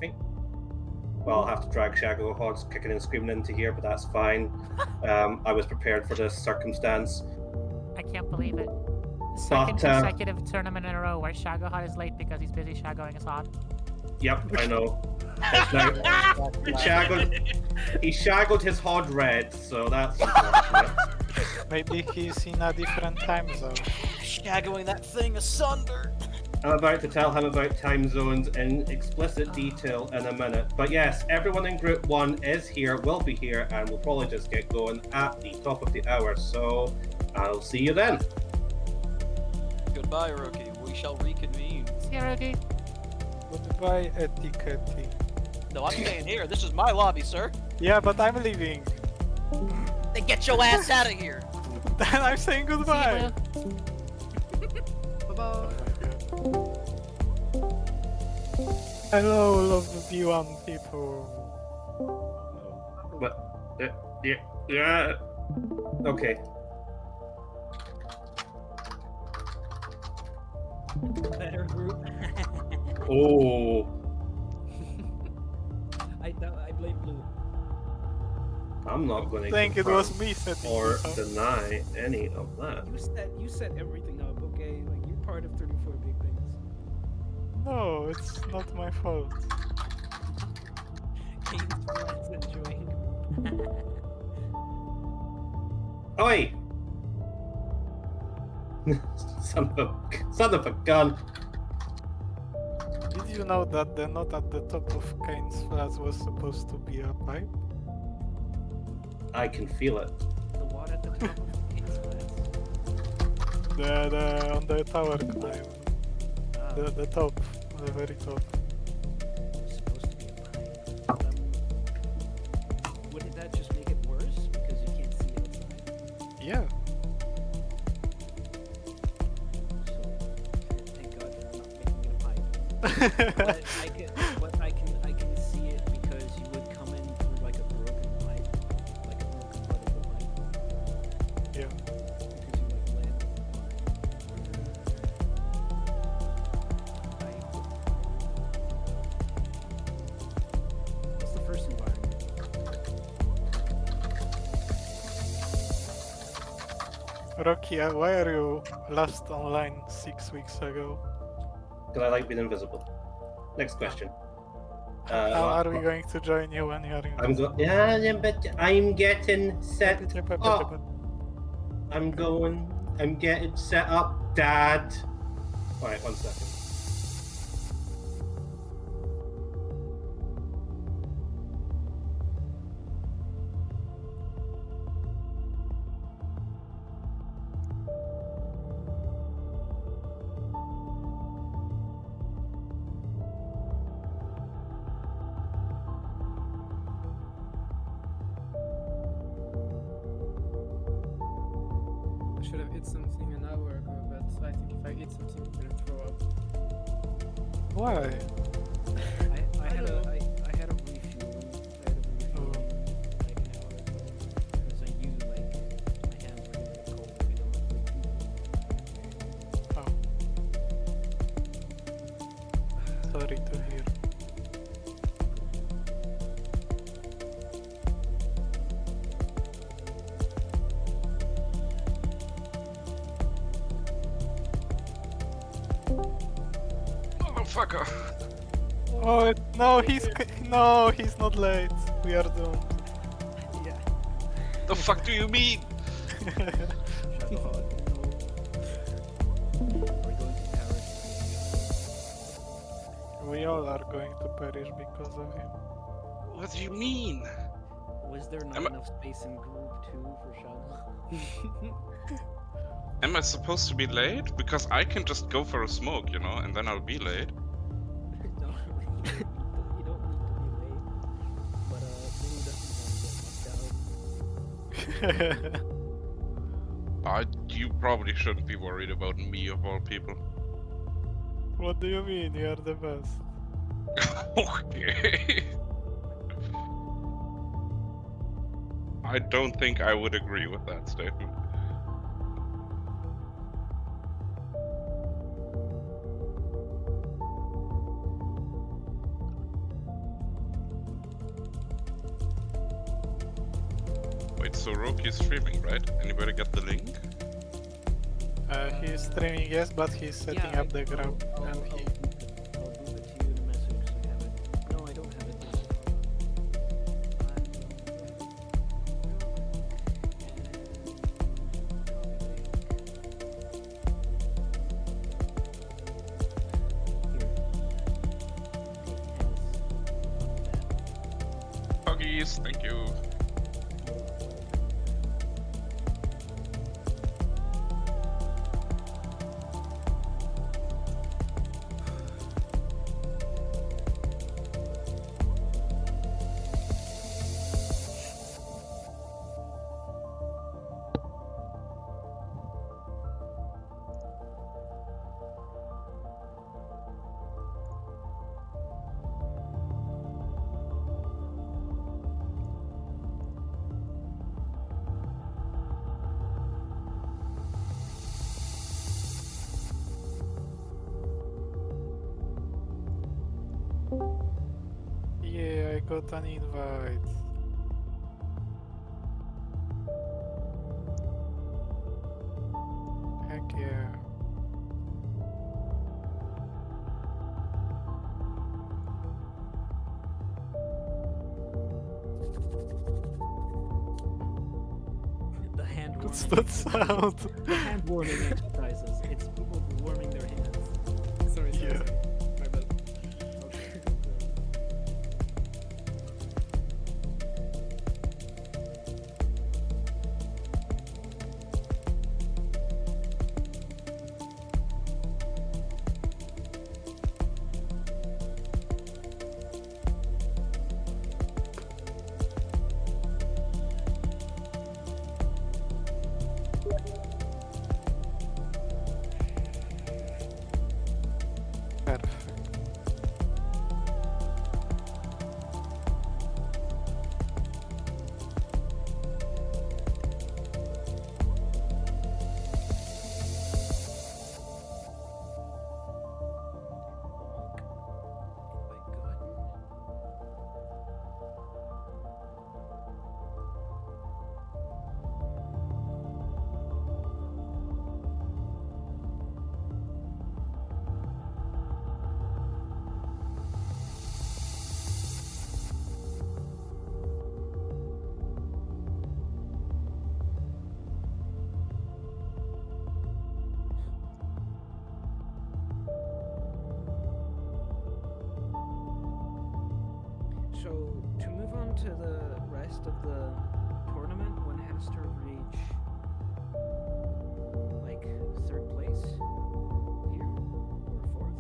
think. Well, I'll have to drag Shadowhawks kicking and screaming into here, but that's fine. I was prepared for this circumstance. I can't believe it. Second But, consecutive tournament in a row where Shagohot is late because he's busy shagoing his hot. Yep, I know. He shaggled his hod red, so that's unfortunate. Maybe he's in a different time zone. Shaggling that thing asunder. I'm about to tell him about time zones in explicit detail in a minute. But yes, everyone in Group 1 is here, will be here, and we'll probably just get going at the top of the hour. So I'll see you then. Goodbye, Roki. We shall reconvene. See ya, Roki. Goodbye, Etiketi. No, I'm staying here. This is my lobby, sir. Yeah, but I'm leaving. Then get your ass out of here. Then I'm saying goodbye. Bye-bye. Hello, lovely V1 people. But yeah. Okay. Better group. Oh, I blame blue. I'm not going I to think it was me setting or this up. deny any of that. You set everything up, okay? Like you're part of 34 big things. No, it's not my fault. Games friends enjoying. Oi! son of a gun. Did you know that the knot at the top of Kane's flask was supposed to be a pipe? I can feel it. The water at the top of Kane's flats. The on the tower climb. Ah, The top, the very top. it's supposed to be a pipe. Wouldn't that just make it worse because you can't see outside? Yeah. So thank God for not making it a pipe. But I can see it because you would come in through like a broken pipe, like a broken part of the pipe. Yeah. Because you like land. What's the first environment? Rocky, why are you last online 6 weeks ago? Because I like being invisible. Next question. How are we going to join you when you are in? But I'm getting set up. I'm getting set up, Dad. Alright, 1 second. I should have eaten something an hour ago, but I think if I eat something, I'm gonna throw up. Why? I had a refueling. I had a refueling like an hour ago because I knew like my hands were gonna get cold if we don't Oh. Sorry to hear. Motherfucker! Oh no, he's not late. We are doomed. Yeah. The fuck do you mean? Shadowhawk, no. We're going to Paris. We all are going to perish because of him. What do you mean? Was there not enough space in group 2 for Shadowhawk? Am I supposed to be late? Because I can just go for a smoke, you know, and then I'll be late. No, you don't need to be late. But Blue doesn't want to get knocked out. You probably shouldn't be worried about me of all people. What do you mean? You are the best. Okay. I don't think I would agree with that statement. so Roki is streaming, right? Anybody get the link? He's streaming, yes, but he's setting Yeah, up the group. I'll And boop he... it to you in a message so you have it. No, I don't have it yet. Huggies, thank you. Yeah, I got an invite. Heck yeah. The hand warming. What's that sound? The hand warming exercises. It's people warming their hands. Sorry, Yeah. my bad. Okay. Perfect. So to move on to the rest of the tournament, one has to reach like third place here or fourth.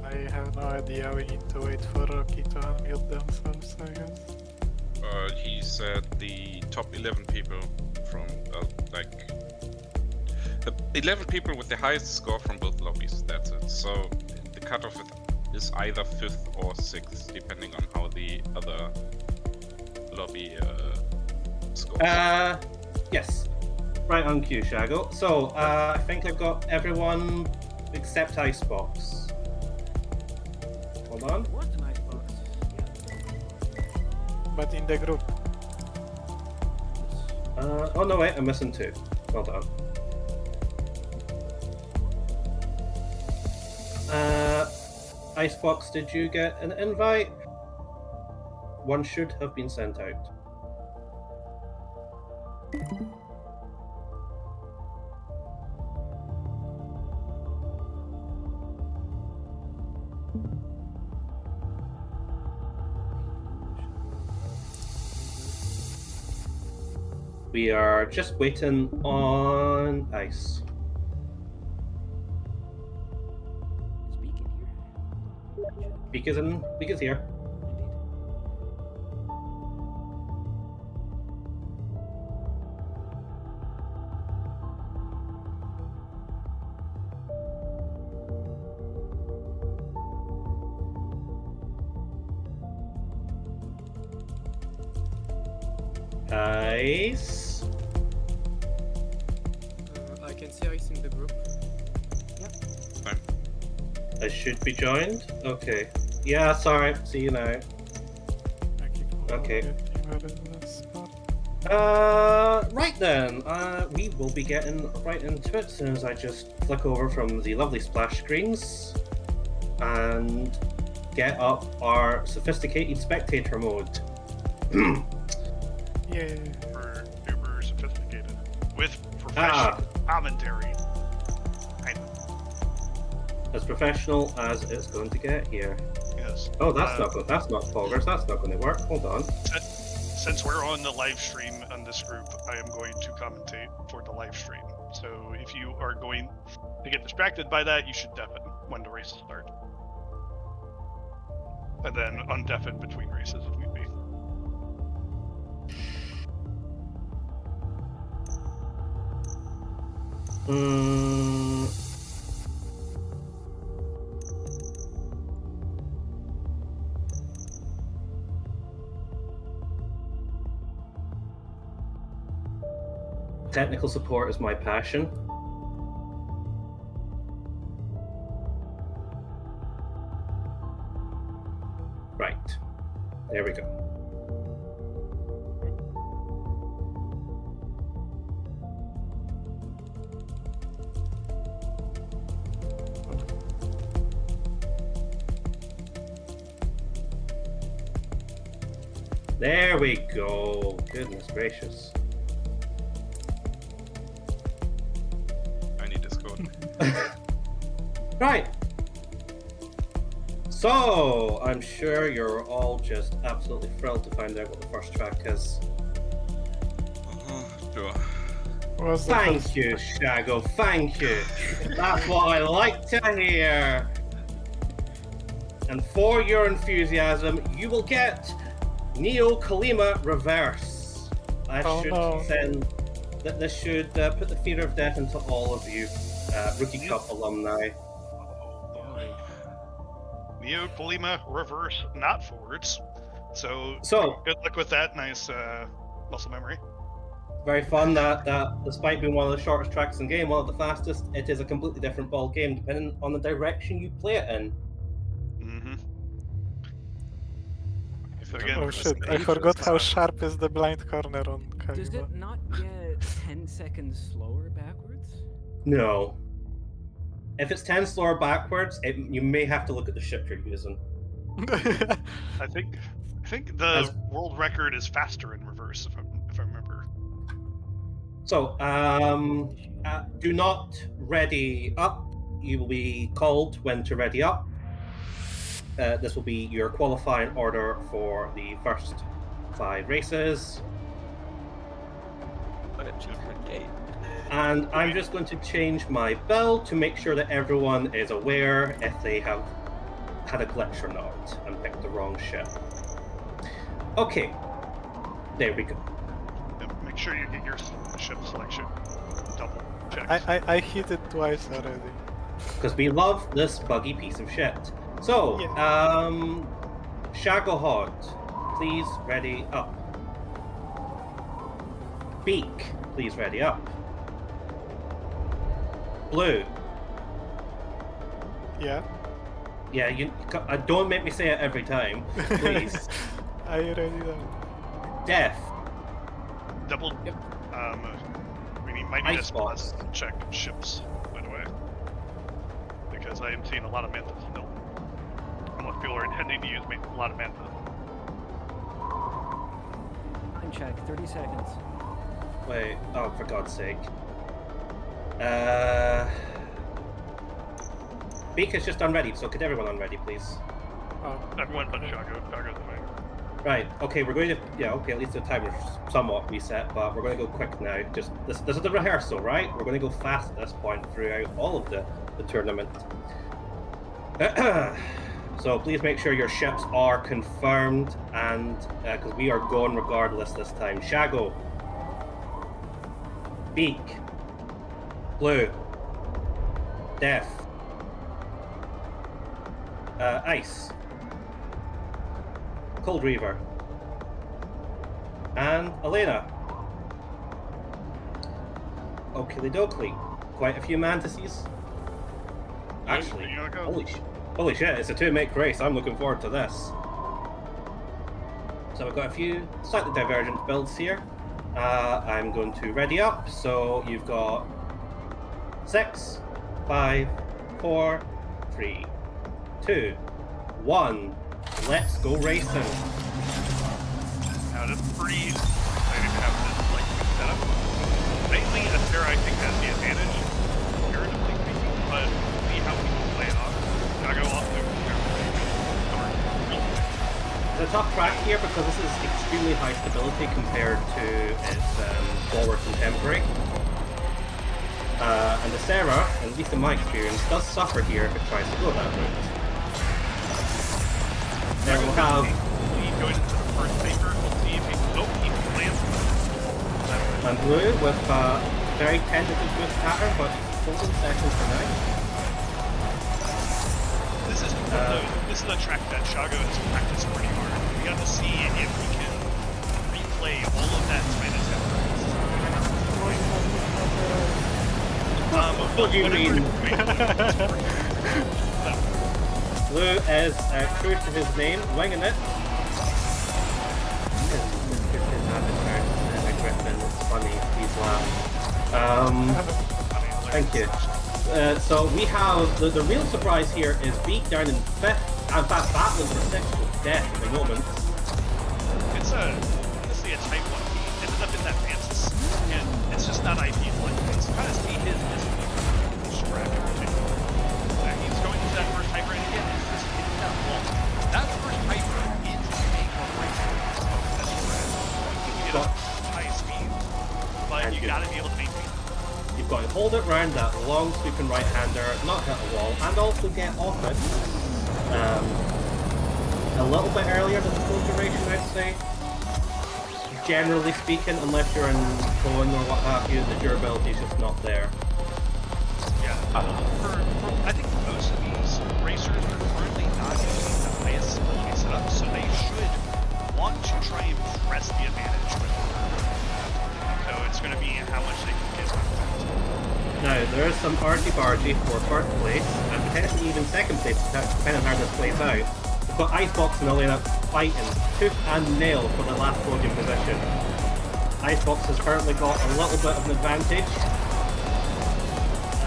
I have no idea. We need to wait for Roki to unmute themselves, I guess. He said the top 11 people from like the 11 people with the highest score from both lobbies. That's it. So the cutoff is either 5th or 6th, depending on how the other lobby scores. Yes. Right on cue, Shago. So, I think I've got everyone except Icebox. Hold on. It was an icebox. But in the group. Oh no, wait, I'm missing 2. Hold on. Icebox, did you get an invite? One should have been sent out. We are just waiting on Ice. Is Beacon here? Beacon's here. Indeed. Ice. I can see Ice in the group. I should be joined. Okay. Yeah, sorry. See you now. Okay, cool. Okay. Getting rid of this spot. Right then, we will be getting right into it as soon as I just flick over from the lovely splash screens and get up our sophisticated spectator mode. Yeah. Super sophisticated. With professional commentary. Kind of. As professional as it's going to get here. Yes. Oh, that's not Poggers. That's not going to work. Hold on. Since we're on the live stream on this group, I am going to commentate for the live stream. So if you are going to get distracted by that, you should deafen when the races start. And then undeafen between races if need be. Technical support is my passion. Right. There we go. There we go. Goodness gracious. I need this code. Right. So, I'm sure you're all just absolutely thrilled to find out what the first track is. Sure. Was the Thank first- you, Shago. Thank you. That's what I like to hear. And for your enthusiasm, you will get Neo Kalima Reverse. That Oh, should no. send. This should put the fear of death into all of you, Rookie Cup alumni. Oh boy. Neo Polima reverse, not forwards. So good luck with that. Nice muscle memory. Very fun that despite being one of the shortest tracks in the game, one of the fastest, it is a completely different ball game depending on the direction you play it in. Mm-hmm. If So it again, Oh doesn't shit, I save forgot us, how sharp is the blind corner on Does Kalima. it not get 10 seconds slower backwards? No. If it's 10 slower backwards, you may have to look at the ship you're using. I think the As- world record is faster in reverse if I remember. So, do not ready up. You will be called when to ready up. This will be your qualifying order for the first 5 races. What a cheaper gate. And I'm just going to change my bell to make sure that everyone is aware if they have had a glitch or not and picked the wrong ship. Okay, there we go. Yeah, make sure you get your ship selection double checked. I hit it twice already. Because we love this buggy piece of shit. So, Shagglehod, please ready up. Beak, please ready up. Blue, Yeah. yeah, don't make me say it every time, please. I already know. Deaf, Double. Yep. We might need a Icebox. spot check ships, by the way, because I am seeing a lot of mantas still. Unless people are intending to use a lot of mantas. Time check, 30 seconds. wait, oh, for God's sake. Beak is just unready, so could everyone unready, please? Oh. Everyone but Shago. Shago's fine. Right, okay, we're going to, at least the timer's somewhat reset, but we're going to go quick now. Just, this is the rehearsal, right? We're going to go fast at this point throughout all of the tournament. So please make sure your ships are confirmed, and, because we are going regardless this time. Shago. Beak. Blue. Deaf. Ice. Cold Reaver. And Elena. Oakley dokley. Quite a few mantises. Actually, You wanna go? holy shit, it's a 2-make race. I'm looking forward to this. So we've got a few slightly divergent builds here. I'm going to ready up. So you've got 6, 5, 4, 3, 2, 1. Let's go racing. Now that's pretty exciting to have this like set up. Mainly Astera I think has the advantage, comparatively speaking, but we'll see how people play it off. Gotta go off to It's a tough track here because this is extremely high stability compared to its forward contemporary. And the Sarah, at least in my experience, does suffer here if it tries to go that route. There we'll have... Going into the first paper, we'll see if he lands. And blue with very tentative boost pattern, but holding second for now. This is a track that Shago has practiced pretty hard. We got to see if we can replay all of that Spanish What do you mean? Blue is true to his name, winging it. It's funny, he's laughing. Thank you. So we have the real surprise here is Beak down in 5th, in fact battling for 6th with death at the moment. It's honestly a tight one. He ended up in that Mantis, and it's just not ideal. Like, it's kind of see his scrap everything. He's going into that first hyper, and again, it's just hitting that wall. That first hyper is a right that's scrap. You can get up high speed, but you gotta be able to maintain it. You've got to hold it round that long sweeping right-hander, not hit a wall, and also get off it. A little bit earlier than the full duration, I'd say. Generally speaking, unless you're in cone or what have you, the durability is just not there. Yeah. I think most of these racers are currently not using the highest stability setup, so they should want to try and press the advantage with it. So it's going to be how much they can get. Now, there is some argy-bargy for first place, and potentially even second place, depending on how this plays out. We've got Icebox and Elena fighting tooth and nail for the last podium position. Icebox has currently got a little bit of an advantage.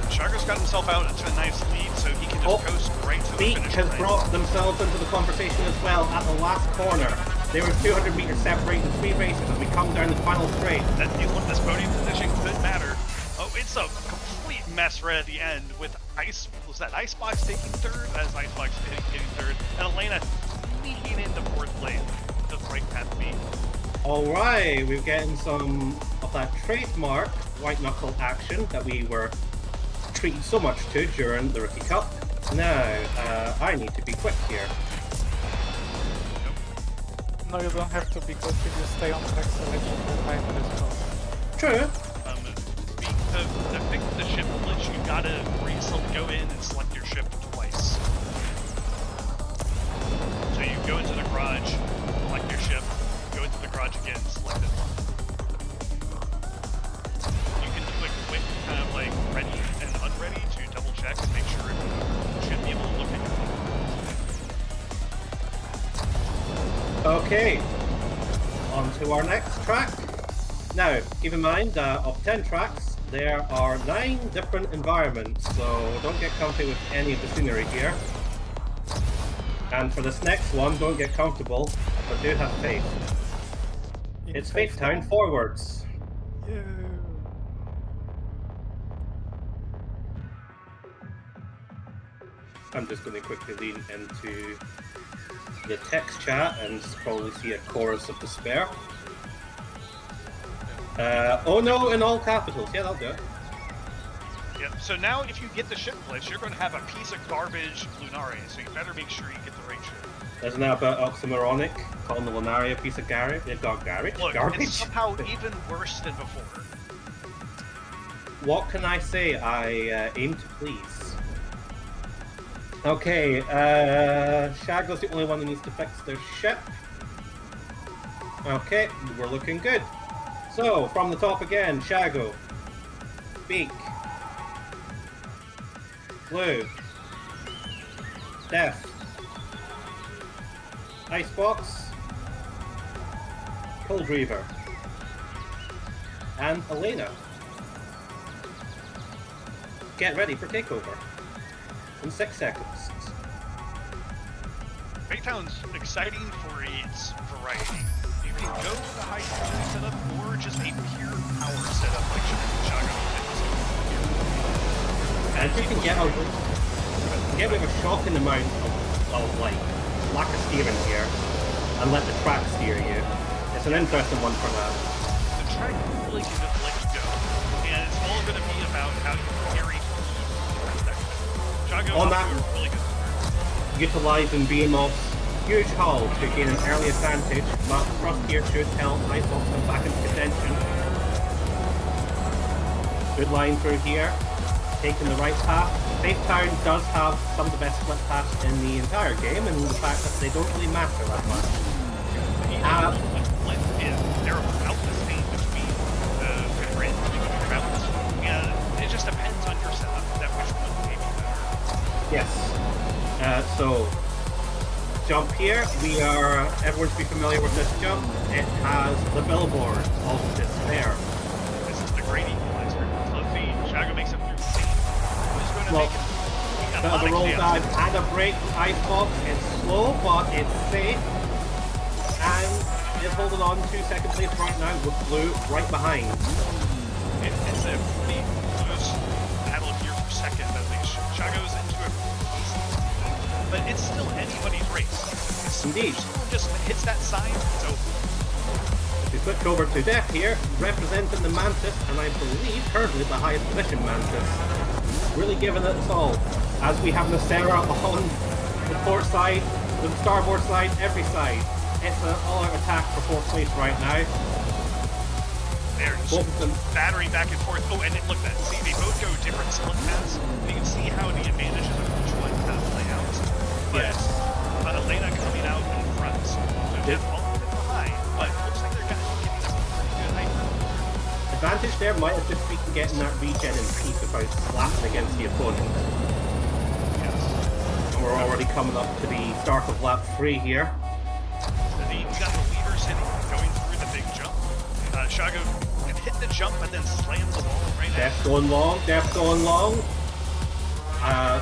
Shago's got himself out into a nice lead, so he can just coast right to the Beak finish has line. brought themselves into the conversation as well at the last corner. They were 200 meters separating 3 races as we come down the final straight. That this podium position could matter. Oh, it's a complete mess right at the end with was that Icebox taking 3rd as Icebox hitting 3rd, and Elena sneaking into 4th place. The right path B. Alright, we're getting some of that trademark white knuckle action that we were treated so much to during the Rookie Cup. Now, I need to be quick here. No, you don't have to because if you stay on track selection, the timer is well. True. To fix the ship glitch, you gotta go in and select your ship twice. So you go into the garage, select your ship, go into the garage again, select it. You can do a quick kind of like ready and unready to double check and make sure you should be able to look at your Okay, on to our next track. Now, keep in mind that of 10 tracks, there are 9 different environments, so don't get comfy with any of the scenery here. And for this next one, don't get comfortable, but do have faith. It's Faith Town forwards. Yeah. I'm just going to quickly lean into the text chat and probably see a chorus of despair. Oh no, in all capitals. Yeah, that'll do it. Yep, so now if you get the ship glitch, you're going to have a piece of garbage Lunare, so you better make sure you get the right ship. Isn't that a bit oxymoronic? Calling the Lunaria a piece of garbage? They've got garbage? Look, Garbage? it's somehow even worse than before. What can I say? I aim to please. Okay, Shago's the only one who needs to fix their ship. Okay, we're looking good. So, from the top again, Shago, Beak, Blue, Death, Icebox, Cold Reaver. And Elena. Get ready for takeover. In 6 seconds. Baytown's exciting for its variety. You can go with a high security setup or just a pure power setup like Shago And you can get with a shocking amount of like lack of steering here and let the track steer you. It's an interesting one for that. The track really can just let you go. And it's all going to be about how you carry that section. Shago On is that- a really good start. Utilising Behemoth's huge hull to gain an early advantage, but the thrust here should help Icebox come back into contention. Good line through here, taking the right path. Baytown does have some of the best split paths in the entire game, and the fact that they don't really matter that much. They're about the same between the grid routes, and it just depends on your setup that which one may be better. Yes. So, jump here. Everyone's be familiar with this jump. It has the billboard of despair. This is the great equalizer. So let's see, Shago makes it through the scene. Who's going to Well, make it? bit of a roll dive and a break. Icebox. It's slow, but it's safe. And is holding on 2 second place right now with Blue right behind. It's a pretty close battle here for second. I think Shago's into it. But it's still anybody's race. Indeed. If someone just hits that sign, it's over. We switch over to Def here, representing the Mantis, and I believe currently the highest position Mantis. Really giving it its all. As we have Nacera on the port side, the starboard side, every side. It's an all-out attack for 4th place right now. They're just Both of them. battering back and forth. Oh, and look at that. See, they both go different split paths. You can see how the advantages of each one kind of play out. But Yes. Elena coming out in front. So Jeff all a bit behind, but it looks like they're getting some pretty good height. Advantage there might have just been getting that regen in peak without slapping against the opponent. Yes. And we're already coming up to the start of lap 3 here. So we got the leader sitting, going through the big jump. Shago can hit the jump and then slam the wall right now. Def's going long, Def's going long.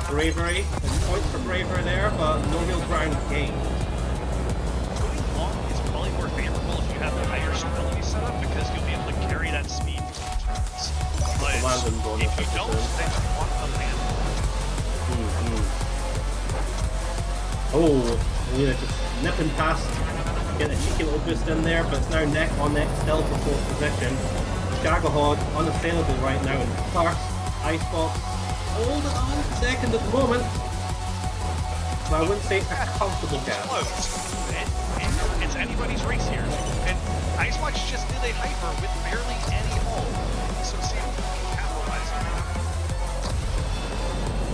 Bravery, and points for Bravery there, but no real ground gained. Going long is probably more favorable if you have the higher stability setup because you'll be able to carry that speed through turns. But The landing bonus if you at the don't, turn. then you want the land. Oh, Lena just nipping past, getting a cheeky little boost in there, but it's now neck on neck still for 4th position. Shagahog unassailable right now in 1st. Icebox holding on 2nd at the moment. But I wouldn't say it's a comfortable gap. Close. It's anybody's race here. And Icebox just did a hyper with barely any hull. So see if we can capitalize on it.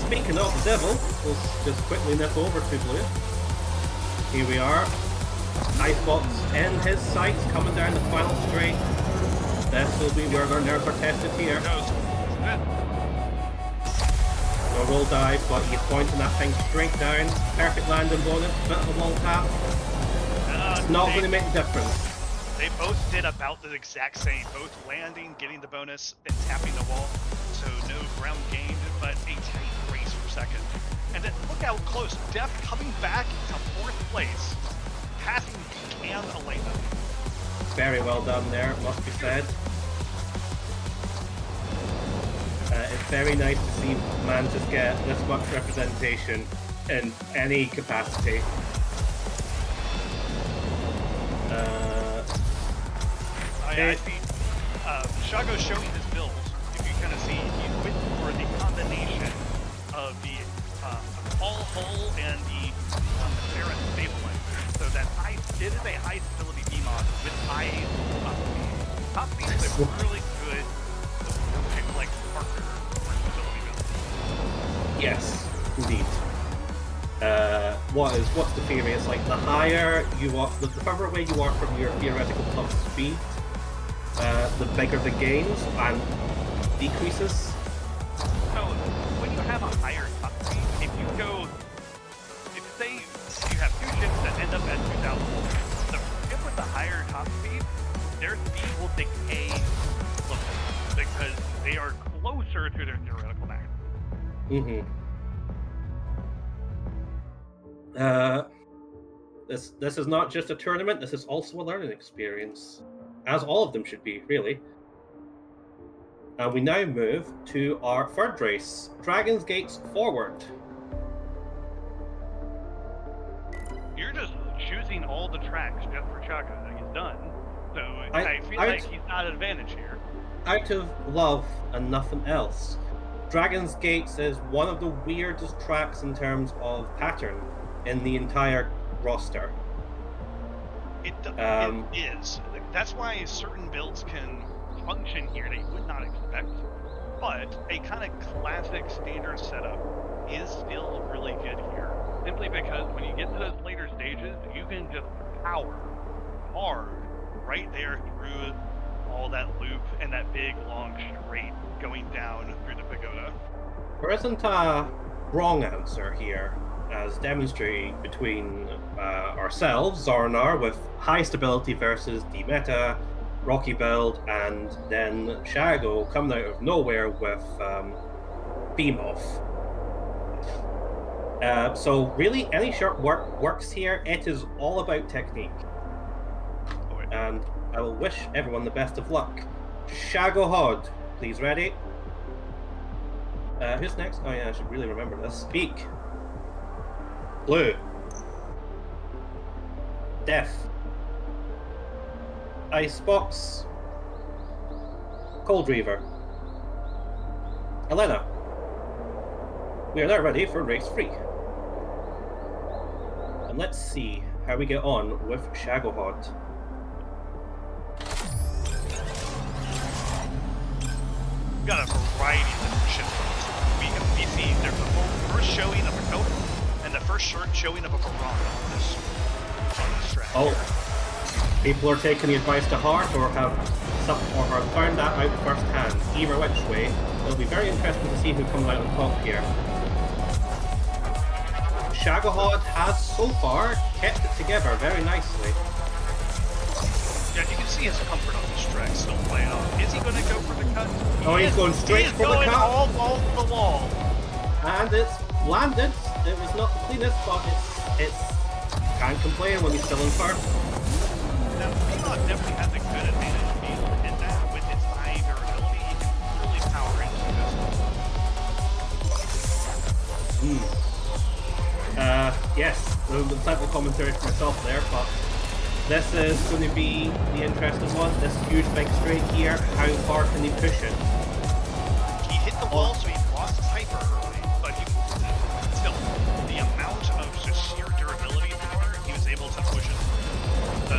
Speaking of the devil, we'll just quickly nip over to Blue. Here we are. Icebox in his sights, coming down the final straight. This will be where our nerves are tested here. Goes. No roll dive, but he's pointing that thing straight down. Perfect landing bonus, bit of a wall tap. It's not going to make a difference. They both did about the exact same. Both landing, getting the bonus, and tapping the wall. So no ground gained, but a tight race for second. And then look how close. Def coming back to 4th place. Passing Geek and Elena. Very well done there, must be said. It's very nice to see Mantis get this much representation in any capacity. I see. Shago's showing his build. If you kind of see, he went for the combination of the all hull and the Ferret stabilizer. So that it is a high stability VMod with high top speed. Top speed is a really good like partner for stability build. Yes, indeed. What's the theory? It's like the higher you are, the further away you are from your theoretical top speed, the bigger the gains and decreases. So when you have a higher top speed, if say you have 2 ships that end up at 2,000, it would the higher top speed, their speed will decay slowly because they are closer to their theoretical max. This is not just a tournament, this is also a learning experience. As all of them should be, really. And we now move to our third race, Dragon's Gates Forward. You're just choosing all the tracks just for Chaka that he's done. So I feel like he's not at advantage here. Out of love and nothing else, Dragon's Gates is one of the weirdest tracks in terms of pattern in the entire roster. It is. That's why certain builds can function here that you would not expect. But a kind of classic standard setup is still really good here. Simply because when you get to those later stages, you can just power hard right there through all that loop and that big long straight going down through the pagoda. There isn't a wrong answer here, as demonstrated between ourselves, Zornar, with high stability versus the meta, Roki build, and then Shago coming out of nowhere with Beam Off. So really, any short works here. It is all about technique. And I will wish everyone the best of luck. Shago Hod, please ready. Who's next? Oh yeah, I should really remember this. Speak. Blue. Death. Icebox. Cold Reaver. Elena. We are now ready for race 3. And let's see how we get on with Shagohod. We've got a variety of different ships. We see there's the first showing of a coat and the first showing of a piranha on this track. Oh, people are taking the advice to heart or have found that out firsthand. Either which way, it'll be very interesting to see who comes out on top here. Shagohod has so far kept it together very nicely. Yeah, you can see his comfort on this track still playing off. Is he going to go for the cut? Oh, he's going straight for the cut. All balls to the wall. And it's landed. It was not the cleanest, but it's can't complain when he's still in first. Now, Redout definitely has a good advantage being able to hit that with its high durability. He can really power into this. Yes, the type commentary for myself there, but this is going to be the interesting one. This huge big straight here, how far can he push it? He hit the wall, so he lost his hyper early, but still, the amount of just sheer durability there, he was able to push it. So,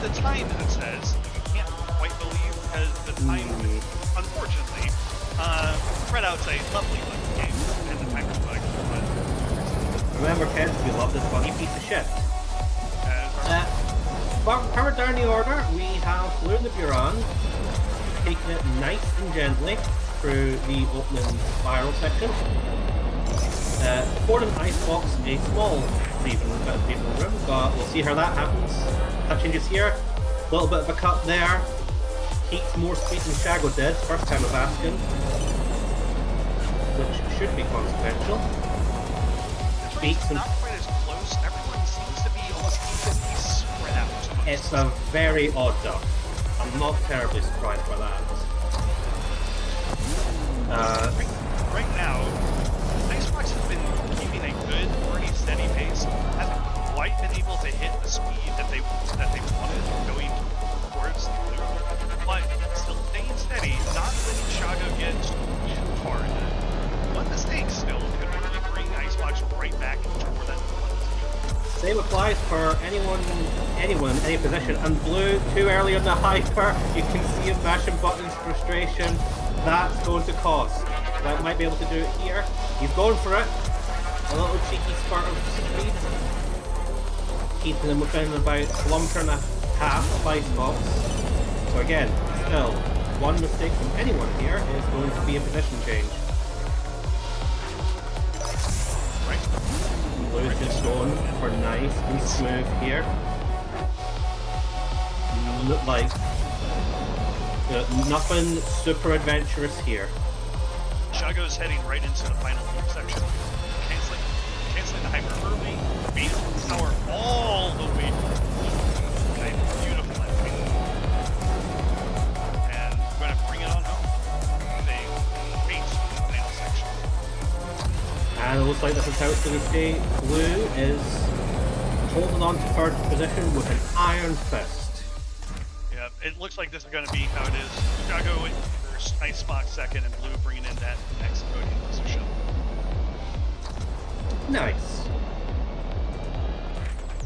the time that it says, you can't quite believe, because the time, unfortunately, Redout's a lovely looking game, and the time is like, remember, kids, we love this funny piece of shit. Further down the order, we have Blue and the Buran taking it nice and gently through the opening spiral section. Ford and Icebox, a small breathing room, but we'll see how that happens. That changes here. A little bit of a cut there. Keeps more speed than Shago did, first time of asking, which should be consequential. It's not quite as close. Everyone seems to be almost evenly spread out. It's a very odd duck. I'm not terribly surprised by that. Right now, Icebox has been keeping a good, pretty steady pace. Hasn't quite been able to hit the speed that they wanted going towards the loop, but still staying steady, not letting Shago get too far in it. One mistake still could really bring Icebox right back toward that. Same applies for anyone in any position. And Blue, too early on the hyper. You can see him mashing buttons, frustration. That's going to cost. That might be able to do it here. He's going for it. A little cheeky spurt of speed. Keeping him within about a kilometre and a half of Icebox. So again, still, one mistake from anyone here is going to be a position change. Blue's just going for nice and smooth here. like nothing super adventurous here. Shago's heading right into the final loop section. Canceling the hyper early. Beat power all the way through. Okay, beautiful ending. And we're going to bring it on home. They beat the final section. And it looks like this is how it's going to stay. Blue is holding on to third position with an iron fist. Yeah, it looks like this is going to be how it is. Shago in first, Icebox second, and Blue bringing in that next podium position. Nice.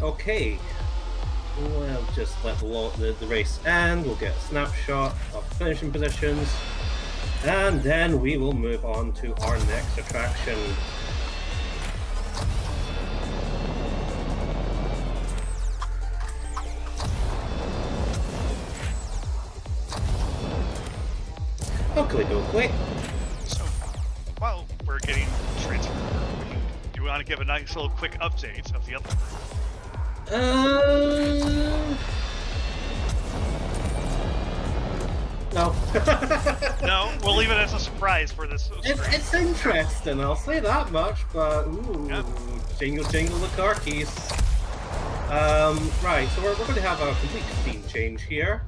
Okay. We'll just let the race end. We'll get a snapshot of finishing positions. And then we will move on to our next attraction. Oakley dokley. So, while we're getting transferred over, do you want to give a nice little quick update of the other group? No. No, we'll leave it as a surprise for this. It's interesting, I'll say that much, but ooh, Yep. jingle jingle the car keys. Right, so we're going to have a complete scene change here.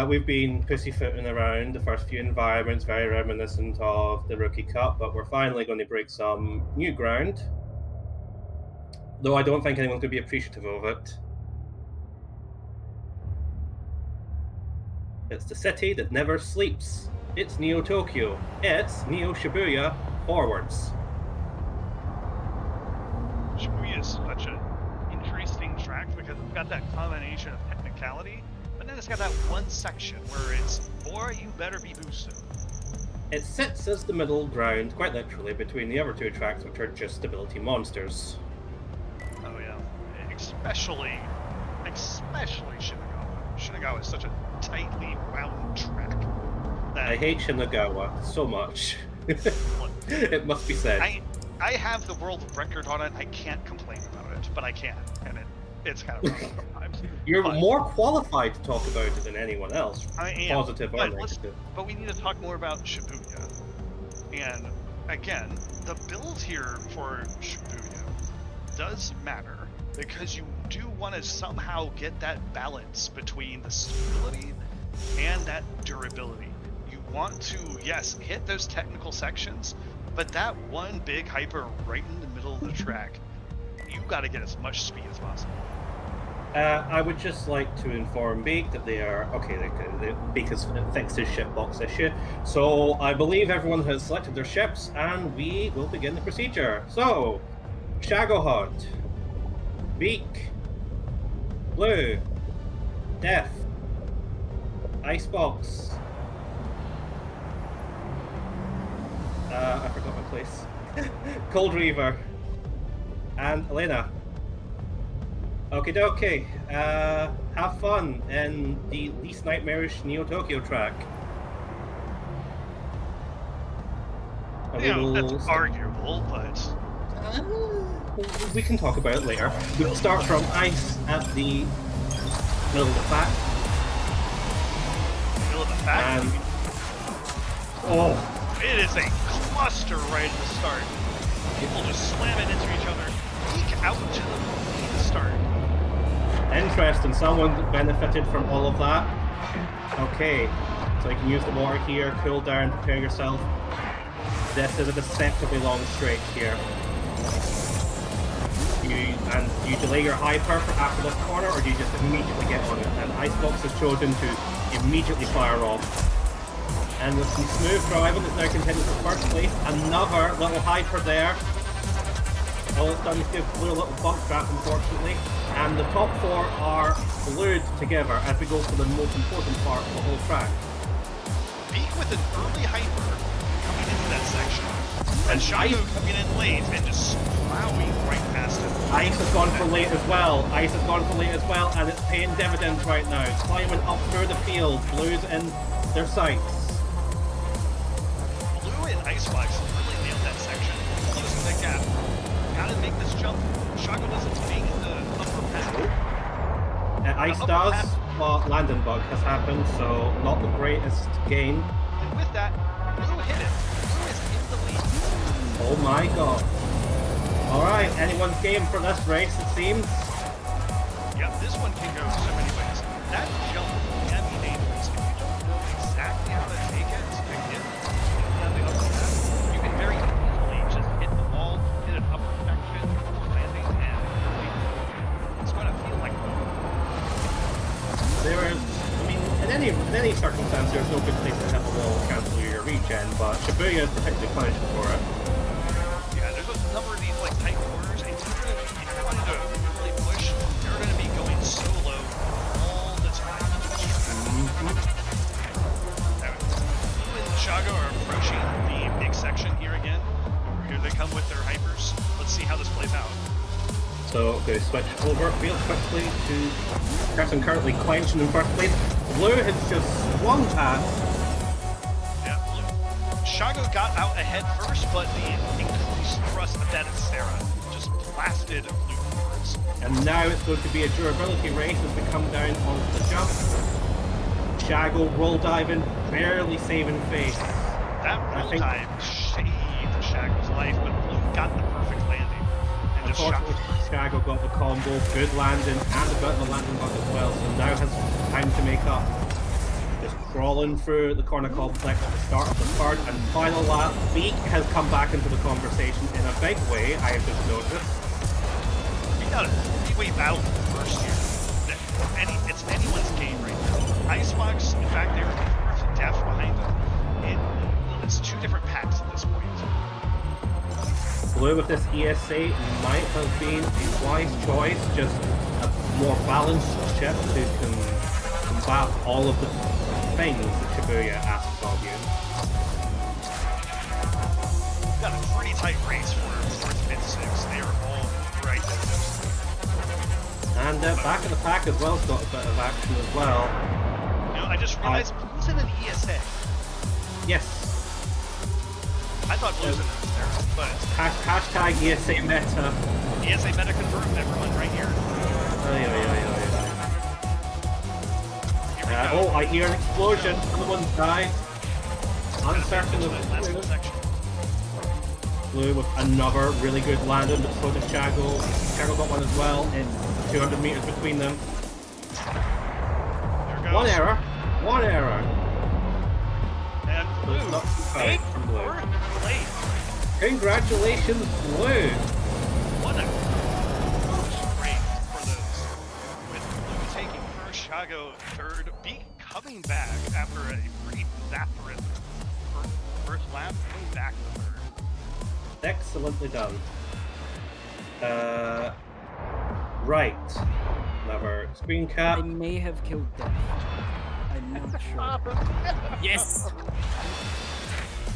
We've been pussyfooting around the first few environments, very reminiscent of the Rookie Cup, but we're finally going to break some new ground. Though I don't think anyone's going to be appreciative of it. It's the city that never sleeps. It's Neo Tokyo. It's Neo Shibuya forwards. Shibuya is such an interesting track because it's got that combination of technicality, but then it's got that one section where it's, boy, you better be boosted. It sits as the middle ground, quite literally, between the other two tracks, which are just stability monsters. Oh yeah, especially Shinagawa. Shinagawa is such a tightly wound track that I hate Shinagawa so much. It must be said. I have the world record on it. I can't complain about it, but I can, and it's kind of rough sometimes. You're But more qualified to talk about it than anyone else, I am, positive or but negative. But we need to talk more about Shibuya. And again, the build here for Shibuya does matter because you do want to somehow get that balance between the stability and that durability. You want to, yes, hit those technical sections, but that one big hyper right in the middle of the track, you got to get as much speed as possible. I would just like to inform Beak that they are okay. Beak has fixed his shipbox issue, so I believe everyone has selected their ships, and we will begin the procedure. So, Shagohod, Beak, Blue, Def, Icebox. I forgot my place. Cold Reaver, and Elena. Okie dokie. Have fun in the least nightmarish Neo Tokyo track. And You we know, will that's arguable, but we can talk about it later. We will start from ice at the middle of the pack. middle of the pack, And oh, it is a cluster right at the start. People just slamming into each other. Peek out to the start. interesting. Someone benefited from all of that. Okay, so you can use the water here, cool down, prepare yourself. This is a deceptively long straight here. You delay your hyper for after this corner, or do you just immediately get on it? And Icebox has chosen to immediately fire off. And with some smooth driving, it's now contending for first place. Another little hyper there. All it's done is give Blue a little bump trap, unfortunately. And the top four are glued together as we go for the most important part of the whole track. Beak with an early hyper coming into that section. And Shago coming in late and just plowing right past him. Ice has gone for late as well. Ice has gone for late as well, and it's paying dividends right now. It's climbing up through the field. Blues in their sights. Blue and Icebox really nailed that section. Closing the gap. Gotta make this jump. Shago doesn't take the upper path. Ice does, but landing bug has happened, so not the greatest gain. And with that, Blue hit it. Blue is in the lead. Oh my god. Alright, anyone's game for this race, it seems. Yep, this one can go so many ways. That jump can be dangerous. If you don't know exactly how to take it to hit on the upper half, you can very easily just hit the wall, hit an upper section, or landing, and it's going to feel like There is, I mean, in any circumstance, there's no good place to hit the wall to cancel your regen, but Shibuya is particularly punished for it. yeah, there's a number of these like tight corners, and if you're wanting to really push, you're going to be going solo all the time. Now, Blue and Shago are approaching the big section here again. Here they come with their hypers. Let's see how this plays out. So, going to switch over real quickly to person currently clenching in first place. Blue has just swung past. Yeah, Blue. Shago got out ahead first, but the increased thrust of that Sarah just blasted Blue forwards. And now it's going to be a durability race as we come down onto the jump. Shago roll diving, barely saving face. That roll dive saved Shago's life, but Blue got the perfect landing. And just shot Unfortunately, Shago got the combo, good landing, and a bit of a landing bug as well, so now has time to make up. Just crawling through the corner complex at the start of the third and final lap. Beak has come back into the conversation in a big way, I have just noticed. We got a three-way battle for the first year. It's anyone's game right now. Icebox, in fact, they were first death behind them. It's two different packs at this point. Blue with this ESA might have been a wise choice, just a more balanced chip to combat all of the things that Shibuya asks of you. Got a pretty tight race for fourth, fifth, sixth. They are all right there. And back of the pack as well has got a bit of action as well. You know, I just realized Blue's in an ESA. Yes. I thought Blue's in an Sarah, but Hashtag ESA meta. ESA meta confirmed, everyone, right here. Oh, I hear an explosion. Someone's died. Uncertain of That's the section. Blue with another really good landing, but so did Shago. Shago got one as well. It's 200 meters between them. There goes. One error. One error. And So it's Blue, not too bad big from Blue. third place. Congratulations, Blue. What a great for those. With Blue taking first, Shago third, Beak coming back after a pretty disastrous first lap, coming back to third. Excellently done. Right. Another screen cap. I may have killed Death. I'm not sure. Yes!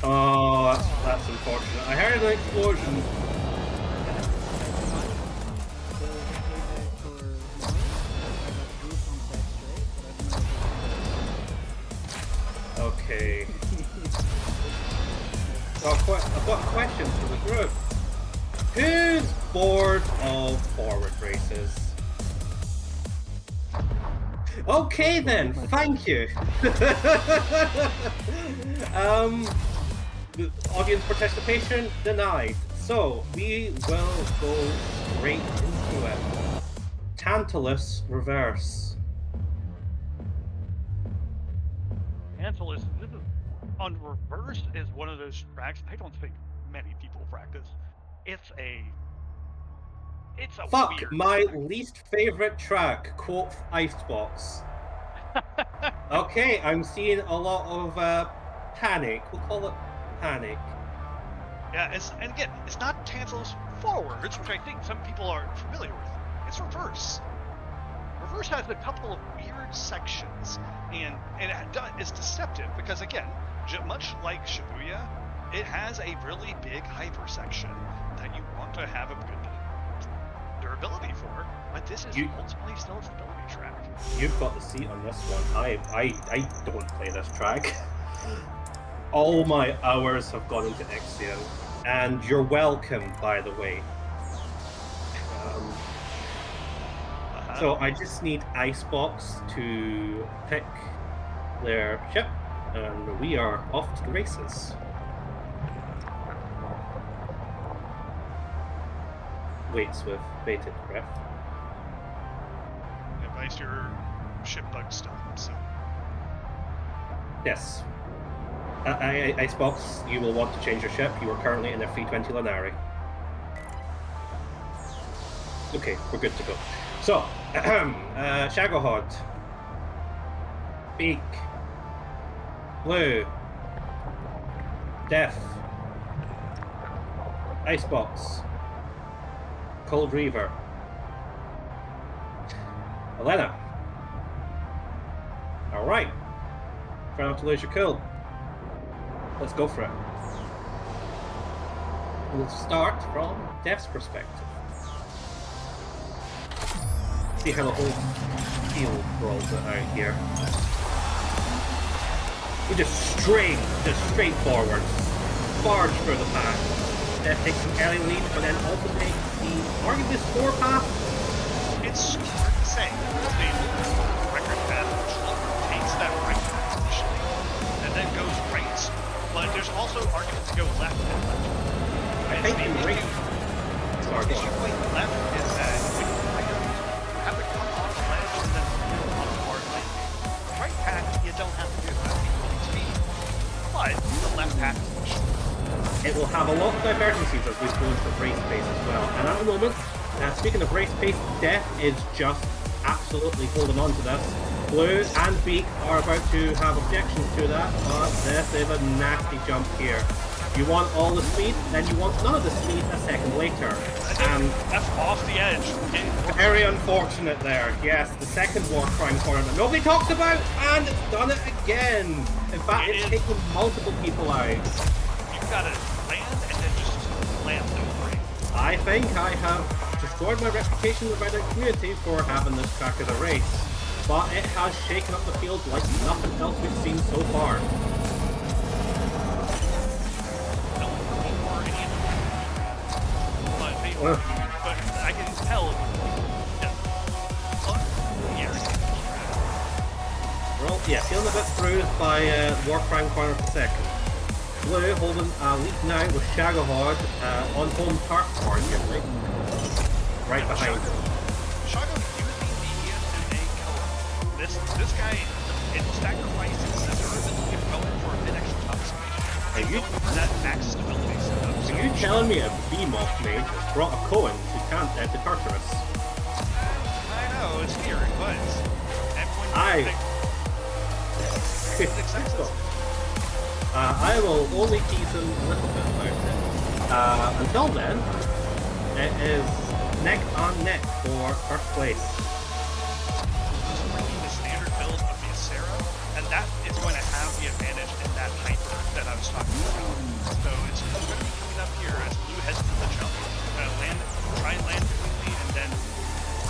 Oh, that's unfortunate. I heard an explosion. Okay. So I've got questions for the group. Who's bored of forward races? Okay then, thank you. The audience participation denied. So we will go straight into it. Tantalus reverse. Tantalus, this is on reverse is one of those tracks I don't think many people practice. It's a Fuck weird my track. least favorite track, quote Icebox. Okay, I'm seeing a lot of panic. We'll call it panic. Yeah, and again, it's not Tantalus forwards, which I think some people are familiar with. It's reverse. Reverse has a couple of weird sections, and it's deceptive because, again, much like Shibuya, it has a really big hyper section that you want to have a good durability for, but this is ultimately still a stability track. You've got the seat on this one. I don't play this track. All my hours have gone into Ixion, and you're welcome, by the way. So I just need Icebox to pick their ship, and we are off to the races. Waits with bated breath. Advice your ship bug stuff, so. Yes. Icebox, you will want to change your ship. You are currently in a 320 Lanari. Okay, we're good to go. So, Shagglehod, Beak, Blue, Death, Icebox, Cold Reaver, Elena. Alright. Try not to lose your cool. Let's go for it. We'll start from Death's perspective. See how the whole field rolls it out here. We just straight forwards. Barge through the path. Death takes an early lead, but then also takes the arguably slower path. It's hard to say. The record path takes that right initially, and then goes right. But there's also arguments to go left and left. I think in right. Sorry, go If you on. play left, is that when you have to come off the ledge and then on the hard lane. The right path, you don't have to do that. Speed. But the left path is short. It will have a lot of divergencies as we go into race pace as well. And at the moment, speaking of race pace, Death is just absolutely holding on to this. Blue and Beak are about to have objections to that, but this is a nasty jump here. You want all the speed, then you want none of the speed a second later. And That's off the edge. very unfortunate there. Yes, the second war crime corner that nobody talks about, and it's done it again. In fact, it's taken multiple people out. You've got to land and then just land over it. I think I have destroyed my reputation with the Redout community for having this track as a race, but it has shaken up the field like nothing else we've seen so far. But I can tell. Well, yeah, feeling a bit bruised by War Crime Corner for second. Blue holding a lead now with Shagglehod on home turf, arguably. Right behind him. Shago used the median to a kill. This guy, it sacrifices the durability of going for a bit extra top speed. Are you, that max stability setup. So are you telling me a BMOF mage has brought a Cohen to Tartarus? I know, it's weird, but everyone I will only tease him a little bit about it. Until then, it is neck on neck for first place. bringing the standard build of the Acera, and that is going to have the advantage in that hyper that I was talking about. So it's going to be coming up here as Blue heads to the jump. Try and land quickly, and then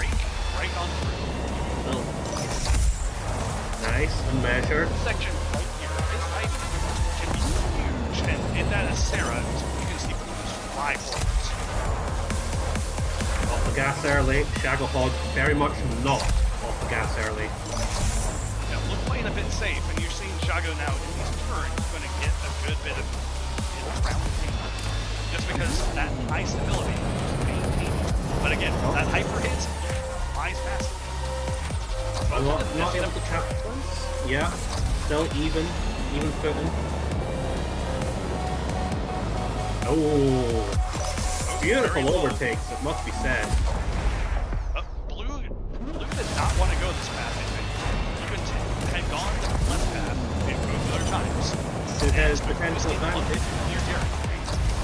break right on through. Oh. Nice and measured. This section right here, this height can be huge, and in that Acera, you can see Blue just fly forwards. Off the gas early. Shagglehod very much not off the gas early. Now, look playing a bit safe, and you're seeing Shago now in these turns going to get a good bit of round just because that high stability is maintained. But again, that hyper hits flies fast. I'm not able to trap once. Yeah, still even footing. Oh, beautiful overtakes, it must be said. Blue did not want to go this path, I think. He had gone to the left path and moved other times. To his potential advantage, Near territory.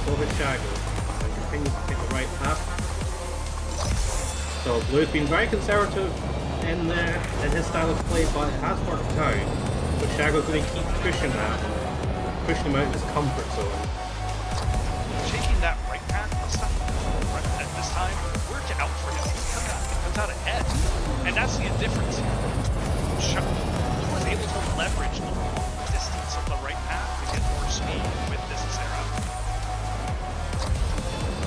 over Shago, and continues to take the right path. So Blue's been very conservative in his style of play, but it has worked out. But Shago's going to keep pushing him out of his comfort zone. Taking that right path at this time worked out for him. He comes out ahead. And that's the difference here. Blue was able to leverage the long distance of the right path to get more speed with this Acera.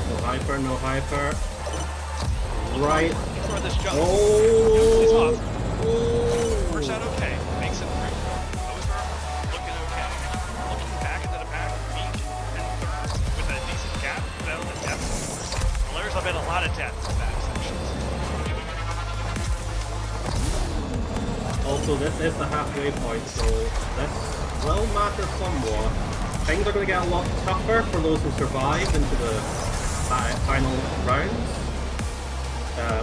No hyper. Right destroy this jungle. Oh! He's off. Works out okay. Makes it through. Over, looking okay. Looking back into the pack, Meek and third with a decent gap. Down the depth. Well, there's been a lot of depth in that section. Also, this is the halfway point, so this will matter somewhat. Things are going to get a lot tougher for those who survive into the final rounds.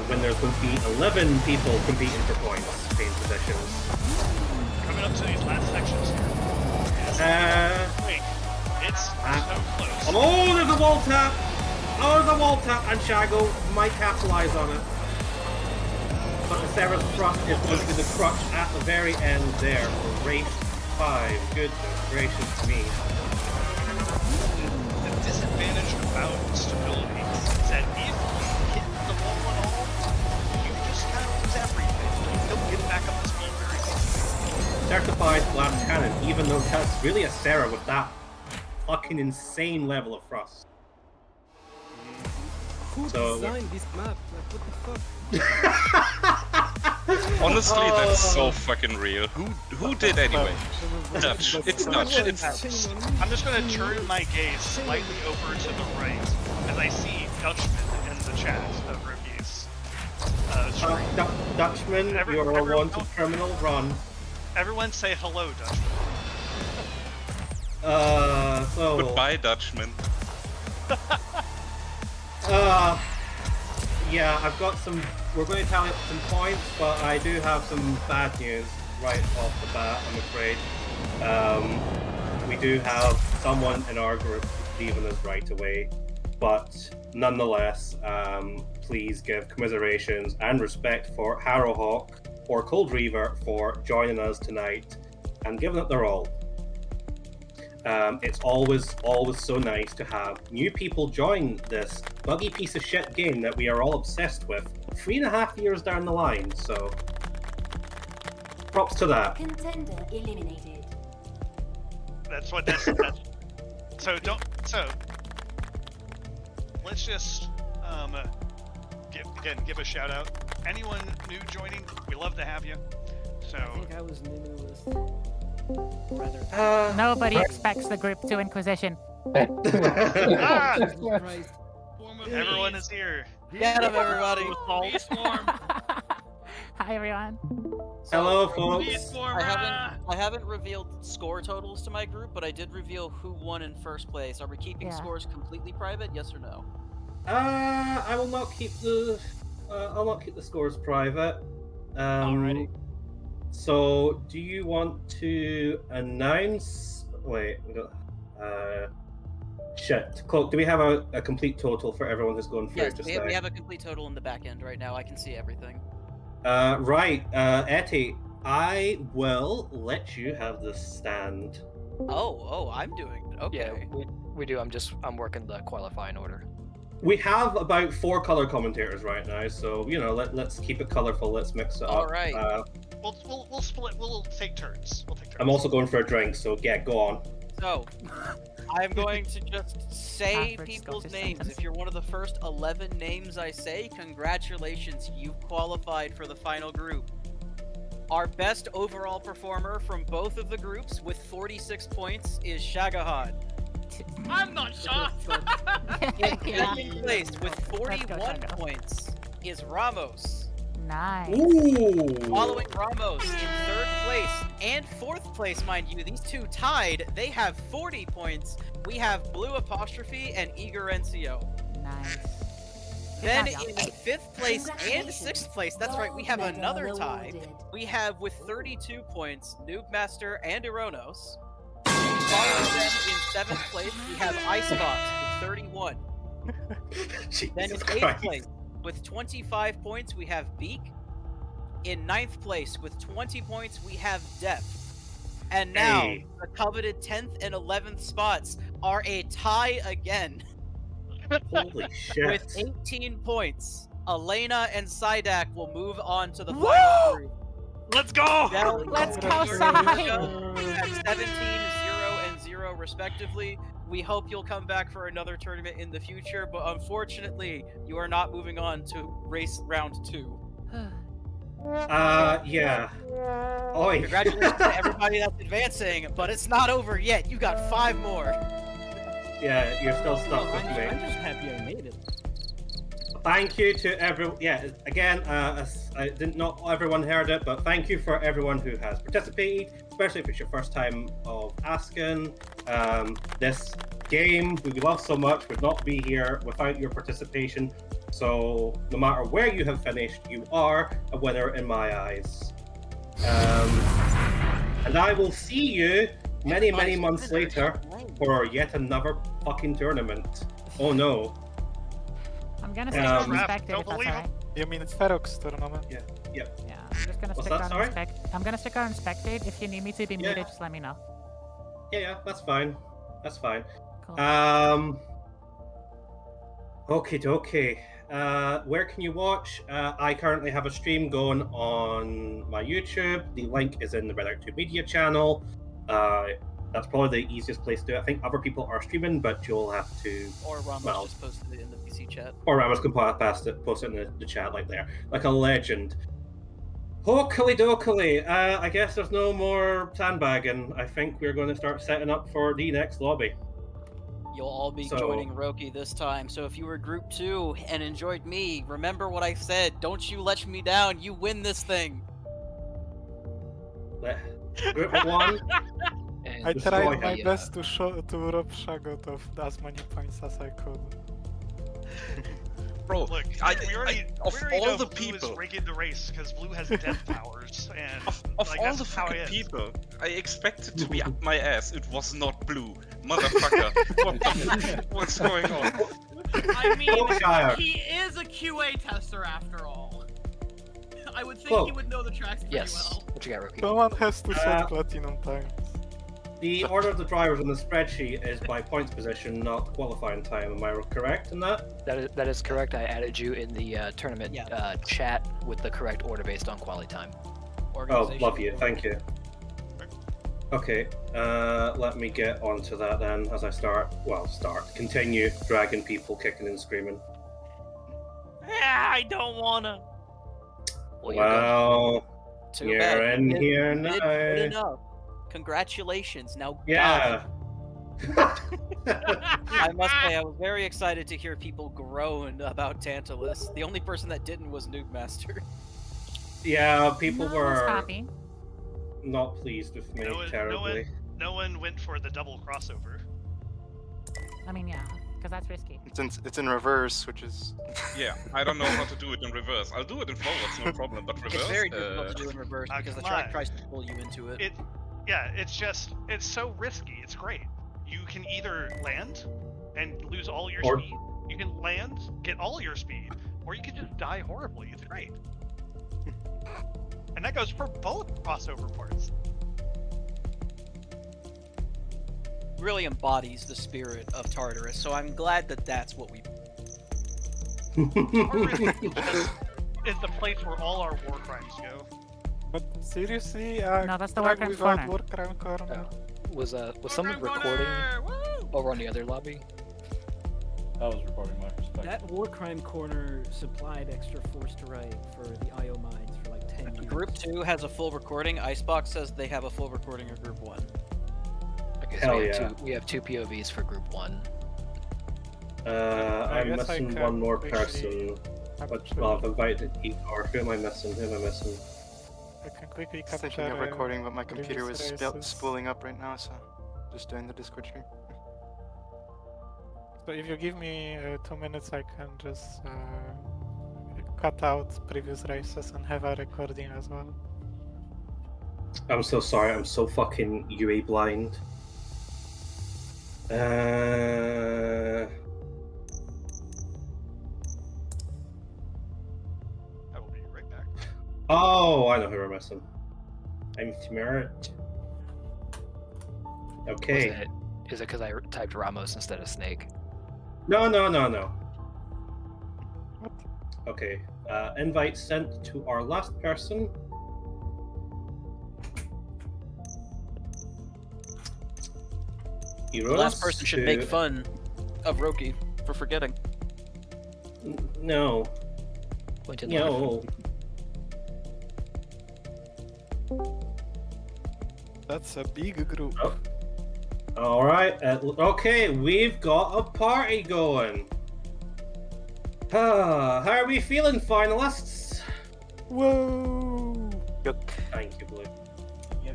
When there's going to be 11 people competing for points, paying positions. Coming up to these last sections here. Wait, it's so close. Oh, there's a wall tap! Oh, there's a wall tap, and Shago might capitalize on it. But the Sarah's thrust is going to be the crutch at the very end there for race 5. Goodness gracious me. The disadvantage about stability is that if you hit the wall at all, you just kind of lose everything. You don't get back up to speed very easily. Certified blast cannon, even though that's really a Sarah with that fucking insane level of thrust. Who So- designed this map? Like, what the fuck? Honestly, that's so fucking real. Who did anyway? Dutch. It's Dutch. It's I'm just going to turn my gaze slightly over to the right as I see Dutchman in the chat of rookies. Stream. Dutchman, Everyone- you're a wanted criminal, run. Everyone say hello, Dutchman. So... Goodbye, Dutchman. Yeah, I've got some... We're going to tally up some points, but I do have some bad news right off the bat, I'm afraid. We do have someone in our group leaving us right away, but nonetheless, please give commiserations and respect for Harrowhawk or Cold Reaver for joining us tonight and giving it their all. It's always so nice to have new people join this buggy piece of shit game that we are all obsessed with 3.5 years down the line, so props to that. Contender eliminated. That's what that's so let's just give a shout out. Anyone new joining, we love to have you. So I think I was newest. Rather. Nobody expects the group to Inquisition. ah, Jesus Christ. everyone is here. Get him, everybody. Hi, everyone. Hello, folks. I haven't revealed score totals to my group, but I did reveal who won in first place. Are we keeping Yeah. scores completely private? Yes or no? I will not keep the. I'll not keep the scores private. Alrighty. So, do you want to announce? Wait, we don't. Shit, Cloak. Do we have a complete total for everyone who's going through Yes, just we now? have a complete total in the back end right now. I can see everything. Right, Eti, I will let you have the stand. Oh, I'm doing it. Okay. Yeah, we do. I'm working the qualifying order. We have about 4 color commentators right now, so let's keep it colorful. Let's mix it up. All right. We'll split. We'll take turns. I'm also going for a drink, so yeah, go on. So, I'm going to just say Average people's Scottish names. sentence. If you're one of the first 11 names I say, congratulations, you've qualified for the final group. Our best overall performer from both of the groups with 46 points is Shagahad. I'm not shocked. In Yeah. second place with Let's go, 41 Shago. points is Ramos. Nice. Ooh. Following Ramos in third place and fourth place, mind you, these two tied. They have 40 points. We have Blue Apostrophe and Egorencio. Nice. Then job, in y'all. fifth place and Congratulations. sixth place, that's right, we have Gold another medal tie. awarded. We have with 32 points Noobmaster and Ironos. Following them in seventh place, we have Icebox with 31. Then in Jesus eighth Christ. place, with 25 points, we have Beak. In ninth place, with 20 points, we have Depth. And now, Hey. the coveted 10th and 11th spots are a tie again. Holy shit. With 18 points, Elena and Psydak will move on to the final group. Let's go. Del- Let's go, and Psy! Georgia at 17, 0, and 0 respectively. We hope you'll come back for another tournament in the future, but unfortunately, you are not moving on to race round 2. Yeah. Oi. Congratulations to everybody that's advancing, but it's not over yet. You got 5 more. Yeah, you're still stuck with me. I'm just happy I made it. Thank you to everyone. Yeah, again, not everyone heard it, but thank you for everyone who has participated, especially if it's your first time of asking. This game we love so much would not be here without your participation. So no matter where you have finished, you are a winner in my eyes. And I will see you many months later for yet another fucking tournament. Oh no. I'm gonna stick around and Crap, spectate don't if that's believe alright. You mean Ferox tournament? Yeah. Yeah, I'm just gonna What's stick that, around and I'm gonna stick around and spectate. If you need me to be muted, just let me know. Yeah, that's fine. That's fine. Cool. Okie dokie. Where can you watch? I currently have a stream going on my YouTube. The link is in the Redout 2 Media channel. That's probably the easiest place to do it. I think other people are streaming, but you'll have to. Or Ramos Well, just posted it in the PC chat. or Ramos can post it in the chat like there, like a legend. Hokily dokily. I guess there's no more sandbagging. I think we're going to start setting up for the next lobby. You'll all be joining Roki this time, so if you were Group 2 and enjoyed me, remember what I said. Don't you let me down. You win this thing. Group 1. And I Destroy tried my him. best to rob Shagot of as many points as I could. Bro, Look, we already know Blue is rigging the race because Blue has death powers, and of like, all that's the how fucking it is. people, I expected to be up my ass. It was not Blue, motherfucker. What's going on? I mean, Wiltshire. he is a QA tester after all. I would think Whoa. he would know the tracks pretty yes. well. What you got, Roki? Someone has to set platinum times. The order of the drivers on the spreadsheet is by points position, not qualifying time. Am I correct in that? That is correct. I added you in the tournament Yeah. chat with the correct order based on quality time. Oh, love you. Thank you. Okay, let me get onto that then as I continue dragging people kicking and screaming. I don't wanna. Well, Too you're bad. in You did- here you did good now. enough. Congratulations. Now, Yeah. I must say, I was very excited to hear people groan about Tantalus. The only person that didn't was Noobmaster. Yeah, people No one's were happy. not pleased with me terribly. No one went for the double crossover. I mean, yeah, because that's risky. It's in reverse, which is. Yeah, I don't know how to do it in reverse. I'll do it in forwards, no problem, but reverse. It's very difficult to do in reverse because the come track on. tries to pull you into it. It's so risky. It's great. You can either land and lose all your Or- speed. You can land, get all your speed, or you can just die horribly. It's great. And that goes for both crossover parts. Really embodies the spirit of Tartarus, so I'm glad that that's what we. Is the place where all our war crimes go. But seriously, No, that's the drag War Crimes without Corner. War Crime Corner. Was someone recording over on the other lobby? I was recording my perspective. That War Crime Corner supplied extra force to right for the IO mines for like 10 years. Group 2 has a full recording. Icebox says they have a full recording of Group 1. Okay, Hell so yeah. we have two POVs for group 1. I'm guess I missing can one more quickly person. But, well, I've invited Igor. Who am I missing? I can quickly I was capture. thinking of recording, but my computer was previous races. spooling up right now, so just doing the Discord stream. So if you give me 2 minutes, I can just cut out previous races and have a recording as well. I'm so sorry. I'm so fucking UA blind. I will be right back. Oh, I know who we're missing. I'm smart. Okay. Is it because I typed Ramos instead of Snake? No. Okay. Invite sent to our last person. The last person should make fun of Roki for forgetting. No. Point in No. That's a big group. Oh. All right. Okay, we've got a party going. How are we feeling, finalists? Whoa! Good. Thank you, Blue.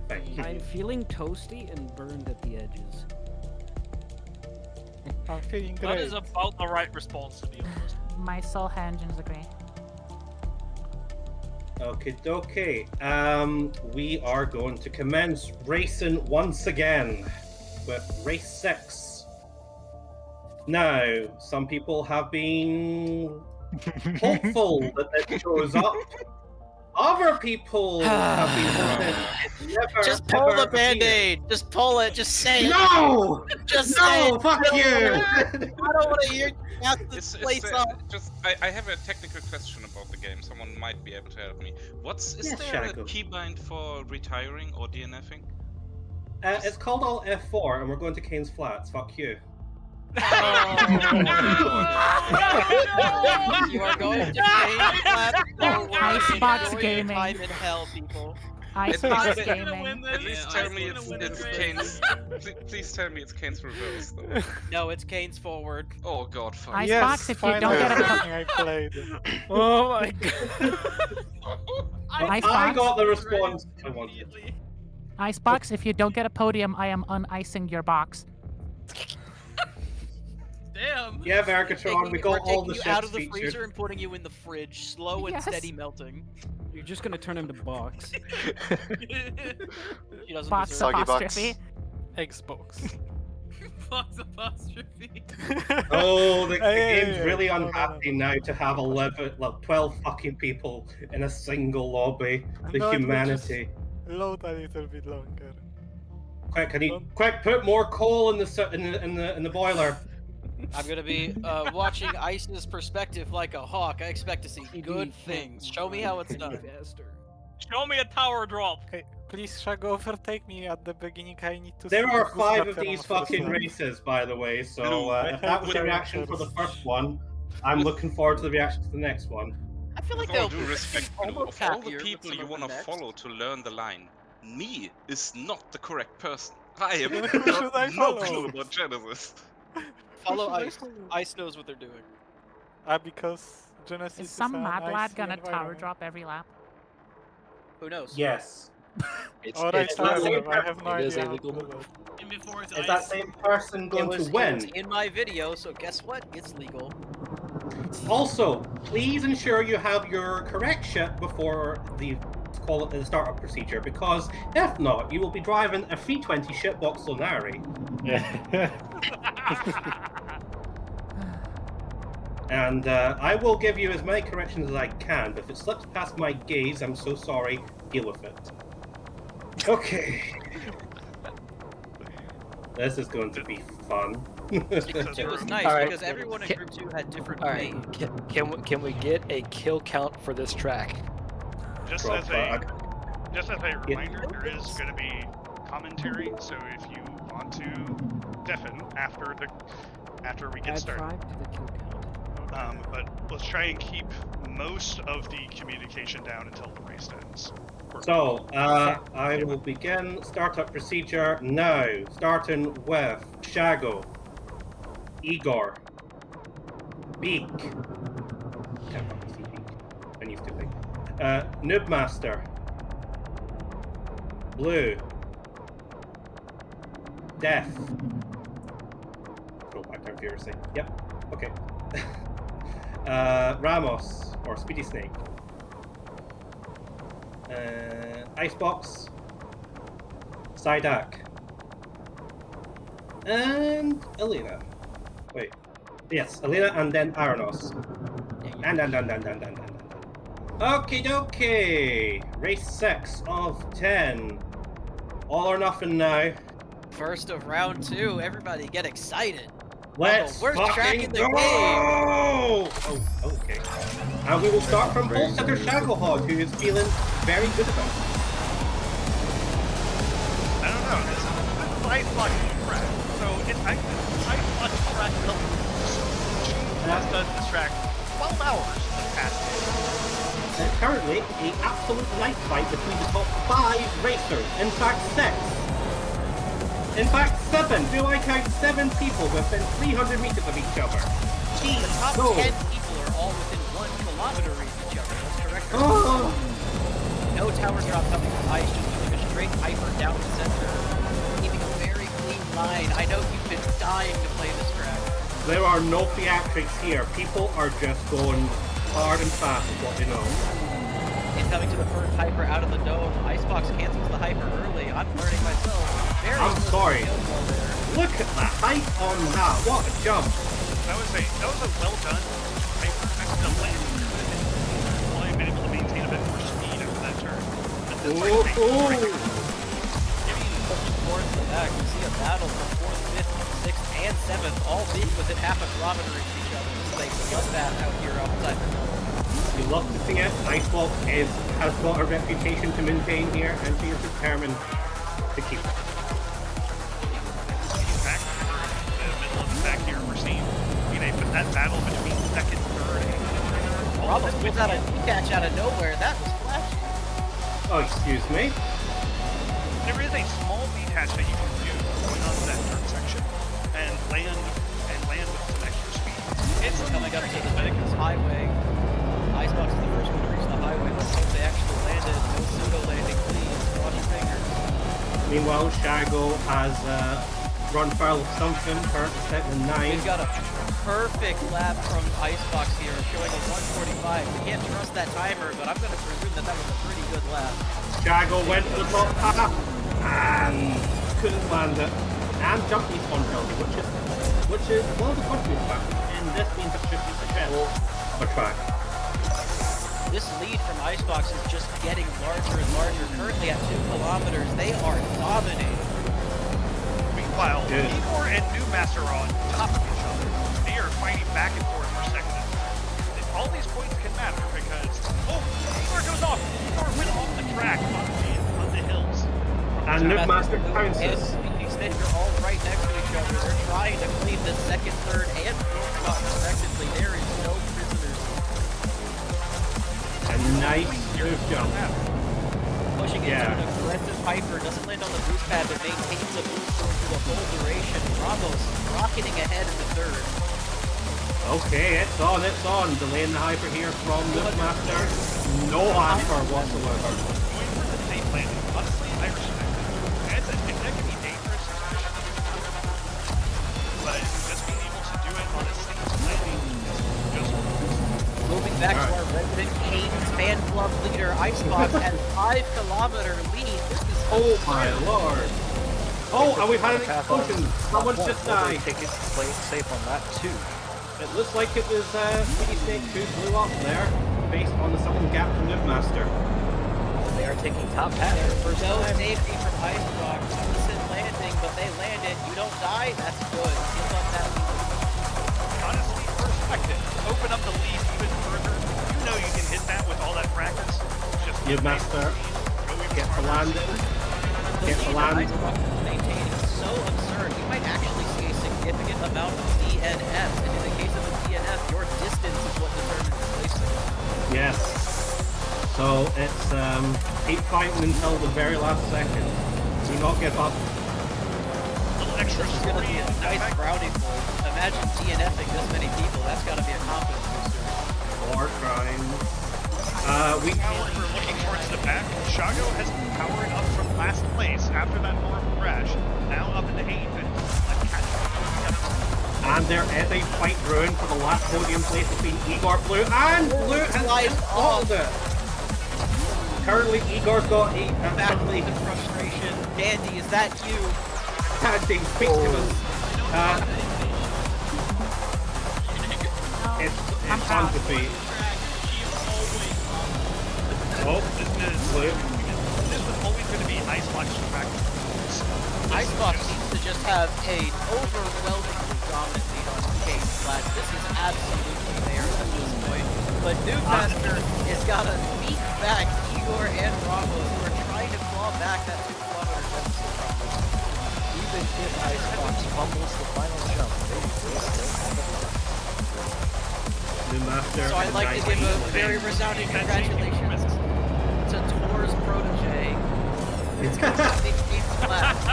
Thank you. I'm feeling toasty and burned at the edges. I'm feeling That great. is about the right response, to be honest. My soul engines agree. Okay. We are going to commence racing once again with race 6. Now, some people have been hopeful that it shows up. Other people have been hoping it never. Just pull ever the band-aid. Just pull it. Just say it. No! Just say No! it. Fuck you! I don't want to hear you ask this place up. I have a technical question about the game. Someone might be able to help me. Is Yes, there Shago. a keybind for retiring or DNFing? It's called Alt F4, and we're going to Kane's Flats. Fuck you. You are going to change that forward. Icebox Enjoy your gaming. time in hell, people. Icebox At gaming. At least tell me it's Kane's. Please tell me it's Kane's reverse, though. No, it's Kane's forward. Oh god, fuck. Icebox, if you don't get a something I played. Oh my god. I Icebox, got the response I wanted. Icebox, if you don't get a podium, I am unicing your box. Damn. Yeah, Vergatron, we got all the you ships out of the featured. freezer and putting you in the fridge, slow and Yes. steady melting. You're just gonna turn him to box. She doesn't Box deserve Soggy apostrophe. Xbox. Fox apostrophe. Oh, the Hey, game's really no, no, unhappy now to have 12 fucking people in a single lobby. The No, it will humanity. Load a little bit longer. Quick, put more coal in the boiler. I'm gonna be watching Ice's perspective like a hawk. I expect to see good things. Show me how it's done. Faster. Show me a tower drop. Okay, please, Shago, overtake me at the beginning. I need to. There see are who's 5 better of on these the first fucking lap. races, by the way. So Blue, if that was the with reaction for the characters. first one, I'm looking forward to the reaction to the next one. I feel like With all they'll due respect, Blue, almost of all the happier with people some you of want to them next. follow to learn the line, me is not the correct person. I have Who should I no follow? clue about Genesis. Follow Who should I Ice. follow? Ice knows what they're doing. Because Genesis Is some an mad lad icy gonna tower environment. drop every lap? Who knows? Yes. Alright, it's not fair a- enough. I have no it is idea how illegal. to do that. And before it's Is ice. that same person going It was to win? in my video, so guess what? It's legal. Also, please ensure you have your correct ship before the startup procedure, because if not, you will be driving a 320 shipbox Lunari. And I will give you as many corrections as I can, but if it slips past my gaze, I'm so sorry. Deal with it. Okay. This is going to be fun. It was nice Alright. because everyone in Group 2 had different All right, names. can we get a kill count for this track? Just Well, as a reminder, there is going to be commentary, so if you want to deafen after we get Add started. 5 to the kill count. But let's try and keep most of the communication down until the race ends. So, I will begin startup procedure now, starting with Shago, Igor, Beak. Can't fucking see Beak. I need to think. Noobmaster, Blue, Death. Go back down furiously. Yep. Okay. Ramos or Speedy Snake. Icebox, Psyduck, and Elena. Wait. Yes, Elena and then Aranos. And. Okie dokie! Race 6 of 10. All or nothing now. First of round 2, everybody get excited. Let's worst track fucking in the go! game. Oh, okay. And we will start from Bullsetter Shacklehog, who is feeling very good about it. I don't know. It's a nice lucky track. So I lucky track has done this track 12 hours in the past day. currently a absolute knife fight between the top 5 racers. In fact, 6. In fact, 7. Do I count 7 people within 300 meters of each other? The top So- 10 people are all within 1 kilometer of each other. That's correct. Oh. No tower drop coming from Ice, just keeping a straight hyper down the center. Keeping a very clean line. I know you've been dying to play this track. There are no theatrics here. People are just going hard and fast with what they know. Incoming to the first hyper out of the dome. Icebox cancels the hyper early. I'm learning myself. Very I'm close sorry. to the field goal there. Look at the height on that. What a jump. That was a well done hyper. The land could have been able to maintain a bit more speed after that turn. But this Towards the back, you see a battle for 4th, 5th, 6th, and 7th, all being within half a kilometer of each other. So they love that out here outside the dome. You love to see it. Icebox has got a reputation to maintain here, and she is determined to keep it. back in the middle of the back here, we're seeing that battle between second, third, and Bravo pulls out a catch out of nowhere. That was flashy. Oh, excuse me. There is a small detach that you can do going onto that turn section and land with some extra speed. It's coming up to the Vegas highway. Icebox is the first one to reach the highway. Let's hope they actually landed. No pseudo landing, please. Cross your fingers. Meanwhile, Shago has run foul of something, currently set in 9. We've got a perfect lap from Icebox here, showing a 145. We can't trust that timer, but I'm going to presume that that was a pretty good lap. Shago went for the top half and couldn't land it. And jumped respawn penalty, which is one of the confidence factors in this being such a successful of a track. This lead from Icebox is just getting larger and larger. Currently at 2 kilometers, they are dominating. Meanwhile, Igor and Newmaster are on top of each other. They are fighting back and forth for second. And all these points can matter because Igor goes off. Igor went off the track on the hills. And Newmaster pounces. They're all right next to each other. They're trying to claim the second, third, and fourth spot respectively. There is no prisoners. A nice move jump. Pushing into an aggressive hyper. Doesn't land on the boost pad, but maintains the boost through the whole duration. Bravo's rocketing ahead in the third. Okay, it's on. Delaying the hyper here from Newmaster. No hyper whatsoever. Going for the safe landing. Honestly, I respect it. That can be dangerous, but just being able to do it on a safe landing is just Moving back to our resident Cadence fan club leader, Icebox has 5 kilometer lead. This is oh my lord. Oh, and we've had an explosion. Someone just died. Take it safe on that too. It looks like it was Speedy Snake who blew up there, based on the summon gap from Newmaster. They are taking top hat for the first no time. safety from Icebox. Opposite landing, but they landed. You don't die. That's good. Give up that lead. honestly respect it. Open up the lead even further. You know you can hit that with all that practice. Just Newmaster, get the landing. Get the landing. Maintaining so absurd. You might actually see a significant amount of DNF. And in the case of a DNF, your distance is what determines the placement. Yes. So it's keep fighting until the very last second. Do not give up. a little extra story in the Nice brownie point. Imagine DNFing this many people. That's got to be a confidence booster. War crime. Now we're looking towards the back. Shago has powered up from last place after that horrible crash. Now up into 8th and a catch. And there is a fight brewing for the last podium place between Igor Blue and Blue has bottled it. Currently, Igor's got a back with the frustration. Dandy, is that you? Dandy, speak to us. It's fun to see. Oh, Blue. This was always going to be Icebox practice. Icebox seems to just have an overwhelmingly dominant lead on Case Flash. This is absolutely theirs at this point. But Newmaster has got to beat back Igor and Bravo, who are trying to claw back that 2-kilometer deficit from them. Even if Icebox fumbles the final jump, they still have a New Master. So I'd like to give a very resounding congratulations to Tor's protege. It's going to take left.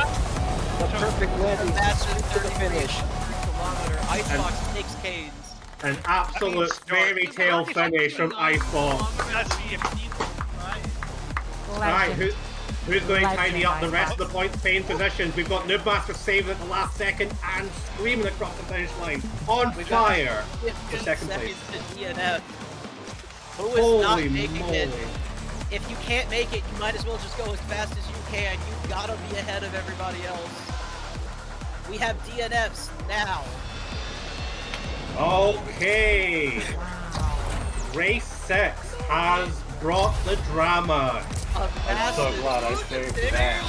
The perfect win. The master To the finish. kilometer. Icebox takes Canes. An absolute fairy tale finish from Icebox. Right, who's going to tidy up the rest of the points paying positions? We've got Noob Master saving at the last second and screaming across the finish line. On fire for second place. To DNF. Who is not Holy making moly. it? If you can't make it, you might as well just go as fast as you can. You gotta be ahead of everybody else. We have DNFs now. Okay. Race 6 has brought the drama. I'm so glad I saved that.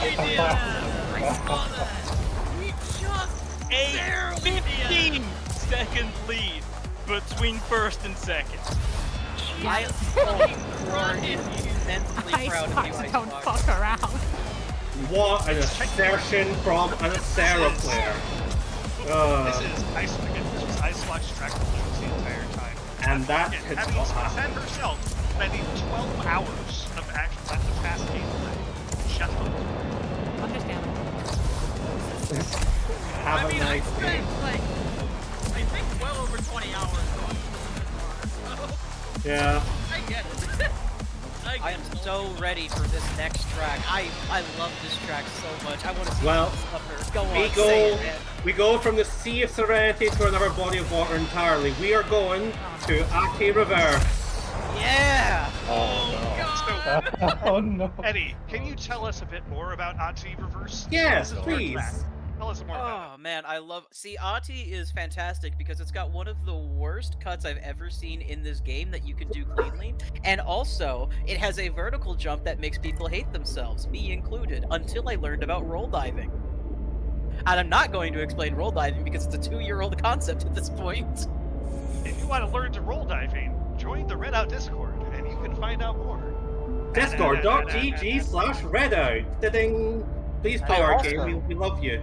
We just A 15-second lead between first and second. I am so immensely proud of you, Icebox don't Icebox. fuck around. What an assertion from an Acera player. This is Icebox track performance the entire time. And that Again, has having not said happened. herself, spending 12 hours of action at the past gameplay. Just Understandable. Have a I nice day. spent like, I think well over 20 hours on this, so Yeah. I get it. I am so ready for this next track. I love this track so much. I want to see Well, this upper. Go on, We say go, it, man. we go from the Sea of Serenity to another body of water entirely. We are going to Aki Reverse. Yeah! Oh no. Eddie, can you tell us a bit more about Ati Reverse? Yes, Tell us please. more. Tell us more about Oh man, I love. See, Ati is fantastic because it's got one of the worst cuts I've ever seen in this game that you can do cleanly, and also it has a vertical jump that makes people hate themselves, me included. Until I learned about roll diving, and I'm not going to explain roll diving because it's a 2-year-old concept at this point. it. If you want to learn to roll diving, join the Redout Discord, and you can find out more. Discord.gg/Redout. Da-ding. Please play our game. We love you.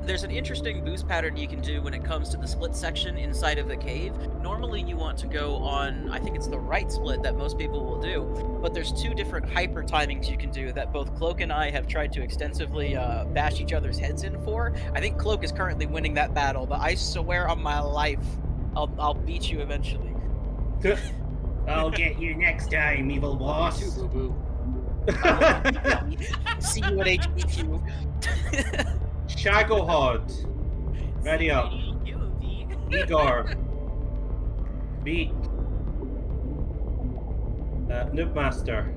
There's an interesting boost pattern you can do when it comes to the split section inside of the cave. Normally you want to go on, I think it's the right split that most people will do, but there's 2 different hyper timings you can do that both Cloak and I have tried to extensively bash each other's heads in for. I think Cloak is currently winning that battle, but I swear on my life, I'll beat you eventually. I'll get you next time, evil boss. See you at HBQ. Shagohod. Ready up. Igor. Beak. Noob Master.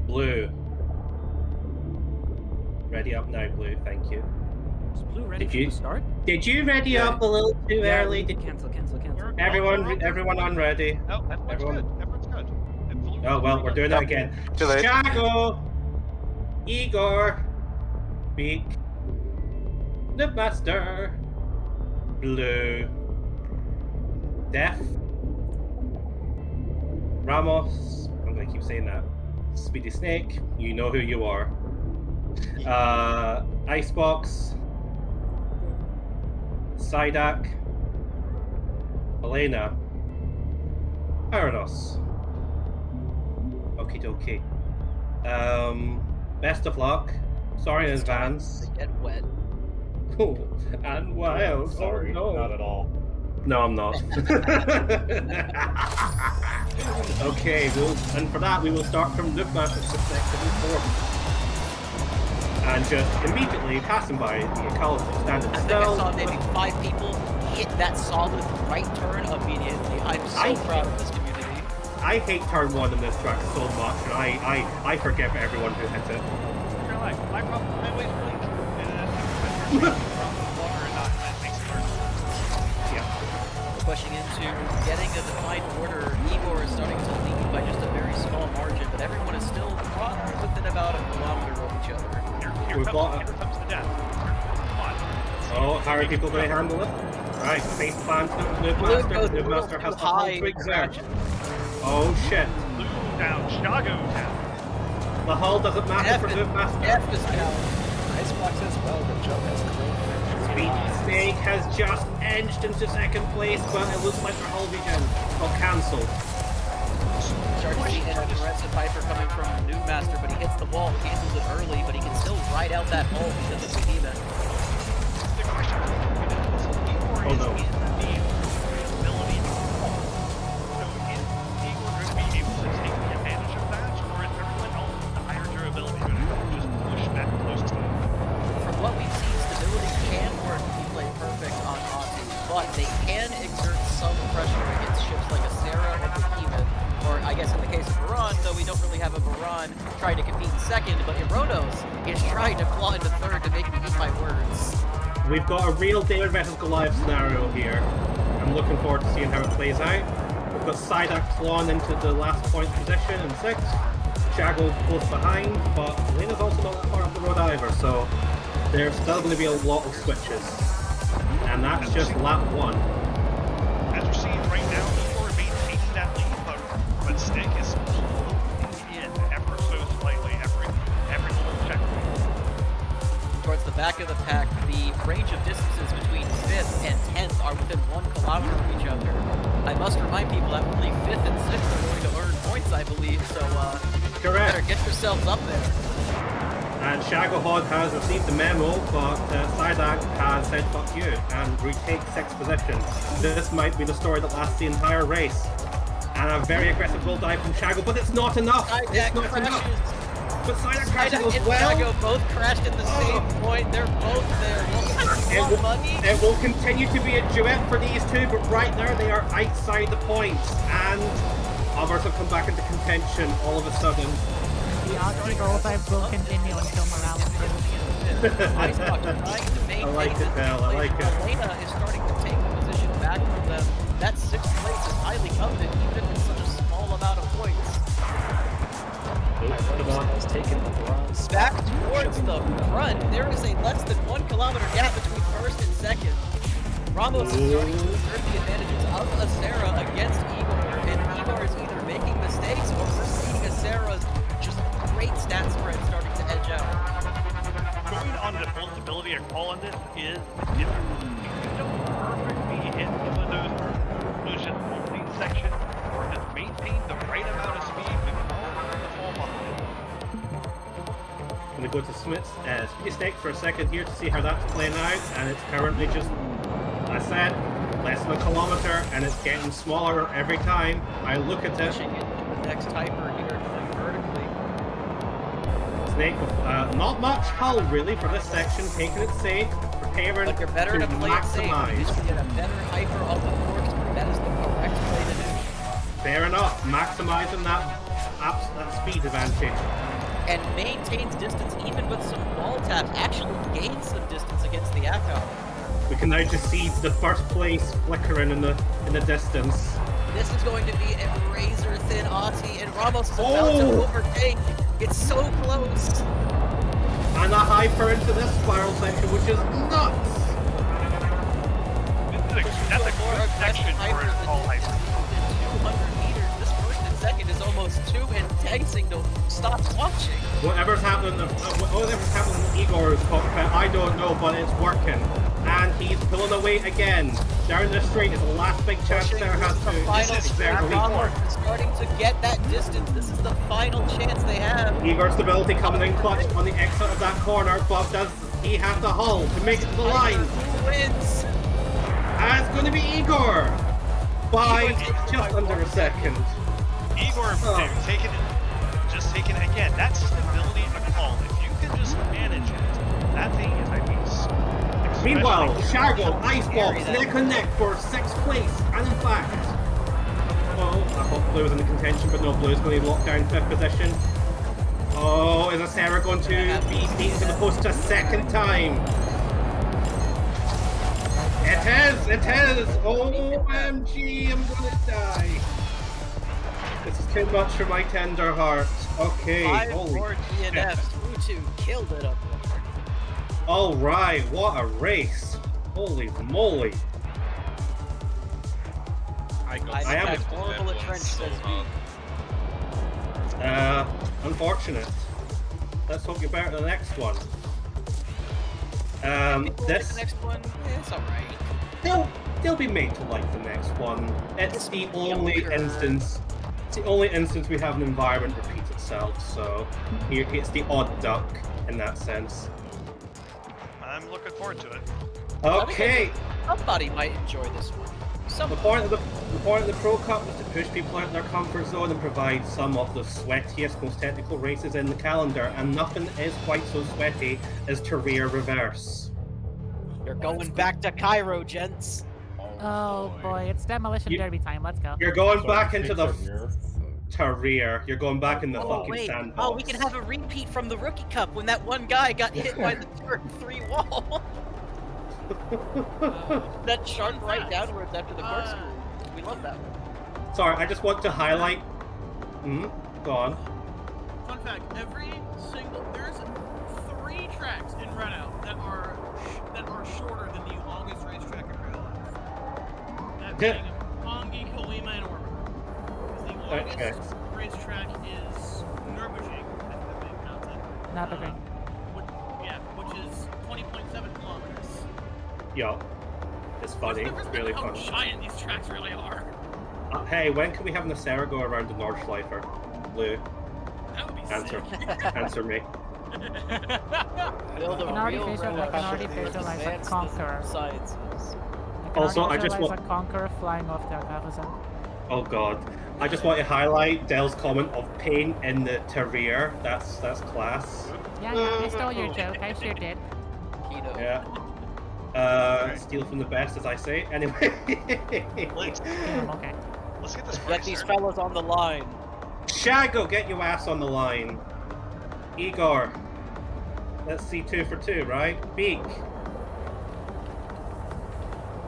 Blue. Ready up now, Blue. Thank you. Is Blue ready Did for you- the start? Did you ready up a little too early? Did Cancel. everyone on ready? No, everyone's Everyone- good. Everyone's good. And Blue- Oh well, we're doing that again. Too late. Shago. Igor. Beak. Noob Master. Blue. Def. Ramos. I'm gonna keep saying that. Speedy Snake. You know who you are. Icebox. Psyduck. Elena. Parados. Okie dokie. Best of luck. Sorry in advance. Get wet. Oh, and wild. Sorry, Oh, no. not at all. No, I'm not. Okay, and for that we will start from Noob Master's perspective in 4th. And just immediately passing by the ecology standing I think I still. saw maybe 5 people hit that solid right turn immediately. I'm so proud of this community. I hate turn 1 in this track so much, and I forgive everyone who hits it. Your life. My problem. My way's really true. Longer and not that makes it worse. Yeah. Pushing into getting a defined order. Igor is starting to lead by just a very small margin, but everyone is still probably within about a kilometer of each other. Here comes the death. Come on. Oh, how are people going to handle it? Right, face plant Noob Master. Noob Master has the hull to exert. Oh shit. Blue down. Shago down. The hull doesn't matter for Noob Master. F is down. Icebox as well, the jump has clean. lives. Snake has just edged into second place, but it looks like their hull regen got cancelled. Start to see an aggressive Viper coming from Newmaster, but he hits the wall, handles it early, but he can still ride out that hull because of the Behemoth. The question is, Igor Oh, is no. in the ability to fall. So is Igor going to be able to take advantage of that, or is everyone else with the higher durability going to just push back close to him? From what we've seen, stability can work if you play perfect on Austin, but they can exert some pressure against ships like a Sarah or Behemoth, or I guess in the case of Baron, though we don't really have a Baron trying to compete in second, but Erodos is trying to claw into third to make me eat my words. We've got a real David versus Goliath scenario here. I'm looking forward to seeing how it plays out. We've got Psyduck clawing into the last point position in 6th. Shago close behind, but Lena's also not that far up the road either, so there's still going to be a lot of switches. And that's just lap 1. As you're seeing right now, Igor maintaining that lead, but Snake is pulling in ever so slightly every little checkpoint. Towards the back of the pack, the range of distances between 5th and 10th are within 1 kilometer of each other. I must remind people that only 5th and 6th are going to earn points, I believe, so Correct. better get yourselves up there. And Shagahod has received the memo, but Psyduck has said fuck you and retakes 6th position. This might be the story that lasts the entire race. And a very aggressive bull dive from Shago, but it's not enough! It's not enough! But Psyduck crashes Psyduck as and well! Shago both crashed at the same point. They're both there. It will continue to be a duet for these two, but right there they are outside the points. And others have come back into contention all of a sudden. The Aussie roll dive will continue until morale improves. I like it, Bell. I like it. Elena is starting to take the position back from them. That 6th place is highly coveted, even if it's such a small amount of points. Come on. Has taken the bronze. Back towards the front, there is a less than 1 kilometer gap between 1st and 2nd. Ramos is starting to assert the advantages of Acera against Igor, and Igor is either making mistakes or we're seeing Acera's just great stat spread starting to edge out. Going on the full stability and all on this is difficult. You don't perfectly hit some of those illusion opening sections, or just maintain the right amount of speed before the fall behind. I'm going to go to Speedy Snake for a second here to see how that's playing out, and it's currently just, I said, less than a kilometer, and it's getting smaller every time I look at it. Pushing into the next hyper here, going vertically. Snake with not much hull really for this section, taking it safe, preparing But you're better to play it safe. You maximize. just get a better hyper on the corkscrew. That is the correct play to do. Fair enough, maximizing that speed advantage. And maintains distance even with some wall taps. Actually gains some distance against the Echo. We can now just see the first place flickering in the distance. This is going to be a razor thin Aussie, and Ramos is about to overtake. It's so close. And a hyper into this spiral section, which is nuts. That's a good section for a tall hyper. 200 meters. This 1st and 2nd is almost too enticing to stop watching. Whatever's happening in Igor's cockpit, I don't know, but it's working. And he's pulling away again. Down the straight is the last big chance Sarah has to. Ramos is starting to get that distance. This is the final chance they have. Igor's stability coming in clutch on the exit of that corner, but does he have the hull to make it to the line? Who wins? And it's going to be Igor by just under a second. Igor taking it again. That's stability of call. If you can just manage it, that thing is, Meanwhile, Shago, Ice Box, neck and neck for 6th place, and in fact, I thought Blue was in the contention, but no, Blue's going to lock down 5th position. Oh, is Acera going to be beaten to the post a second time? It is! OMG, I'm gonna die. This is too much for my tender heart. Okay, 5 holy more shit. DNFs. Utu killed it up there. Alright, what a race. Holy moly. I am horrible at trench, says me. Unfortunate. Let's hope you're better than the next one. The This next one, it's alright. they'll be made to like the next one. It's the only instance. It's the only instance we have an environment repeat itself. So here it's the odd duck in that sense. I'm looking forward to it. Okay. Somebody might enjoy this one. The point of the Pro Cup was to push people out of their comfort zone and provide some of the sweatiest, most technical races in the calendar, and nothing is quite so sweaty as Career Reverse. You're going back to Cairo, gents. Oh boy, it's demolition derby time. Let's go. You're going back into the Career. You're going back in the fucking wait. sandbox. Oh, we can have a repeat from the Rookie Cup when that one guy got hit by the turn 3 wall. That sharp right downwards after the corkscrew. We love that one. Sorry, I just want to highlight. Go on. Fun fact: there's 3 tracks in Redout that are shorter than the longest racetrack in real life. That being Pongi, Colima, and Orbital. The longest racetrack is Nürburgring, if they count it. Nürburgring. Which is 20.7 kilometers. Yeah, it's funny. It's really how funny. giant these tracks really are. Hey, when can we have Nacera go around the Nordschleifer? Blue. That would be Answer me. Build I can already visualize a Conqueror. Also, I just want a Conqueror flying off their carousel. Oh god. I just want to highlight Dell's comment of pain in the Terrier. That's class. Yeah, I stole your joke. I sure did. Yeah. Steal from the best, as I say. Anyway. Okay. Let's get this. Get these fellas on the line. Shago, get your ass on the line. Igor. Let's see 2 for 2, right? Beak.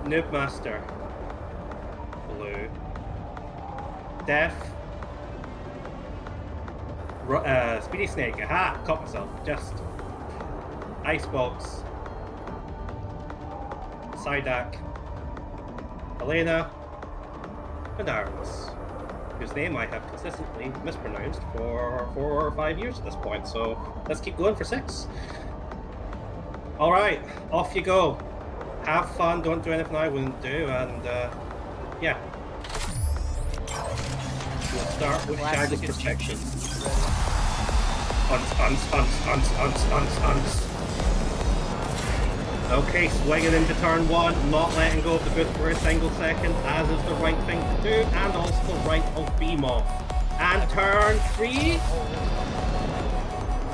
Noobmaster. Blue. Def. Speedy Snake. Aha! Caught myself. Just. Icebox. Psyduck. Elena. And Arms, whose name I have consistently mispronounced for 4 or 5 years at this point, so let's keep going for 6. Alright, off you go. Have fun, don't do anything I wouldn't do, and yeah. We'll start with Shadow Protection. Hunts. Okay, swinging into turn 1, not letting go of the boot for a single second, as is the right thing to do, and also the right of beam off. And turn 3.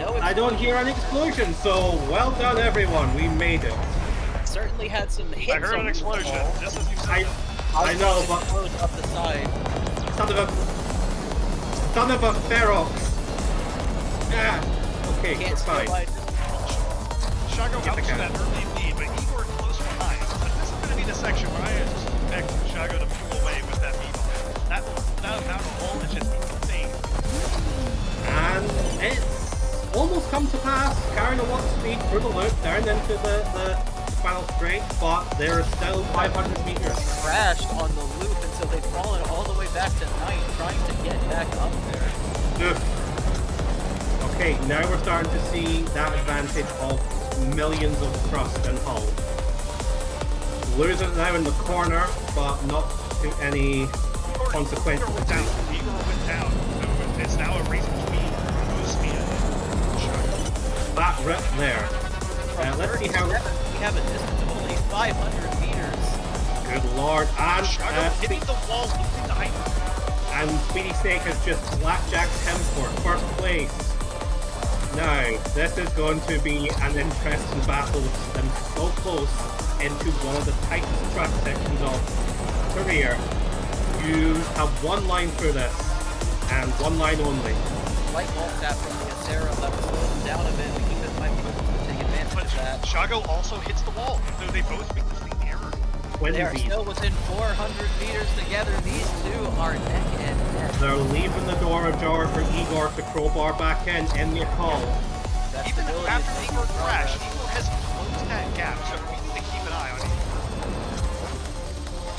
No, I don't hear an explosion, so well done everyone, we made it. Certainly had some hits. I heard an explosion, just as you said. I know, but up the side. Son of a Ferox. Yeah. Okay, we're fine. Shago helps that early lead, but Igor close behind. But this is going to be the section where I expect Shago to pull away with that beat. That amount of wall is just insane. And it's almost come to pass, carrying a lot of speed through the loop, down into the final straight, but there is still 500 meters. Crashed on the loop until they've fallen all the way back to 9, trying to get back up there. Okay, now we're starting to see that advantage of millions of thrust and hull. Loser now in the corner, but not to any consequences. Igor went down, so it's now a race between Speed and Shago. That rip there. Let's see how... We have a distance of only 500 meters. Good lord, and... Shago hitting the wall, losing the height. And Speedy Snake has just blackjacked him for first place. Now, this is going to be an interesting battle with them so close into one of the tightest track sections of Career. You have one line through this, and one line only. Light wall tap from the Acera that was slowed down a bit. We think that might be able to take advantage of that. Shago also hits the wall, so they both make the same error. They are still within 400 meters together. These two are neck and neck. They're leaving the door ajar for Igor to crowbar back in the hull. Even after Igor crashed, Igor has closed that gap, so we need to keep an eye on it.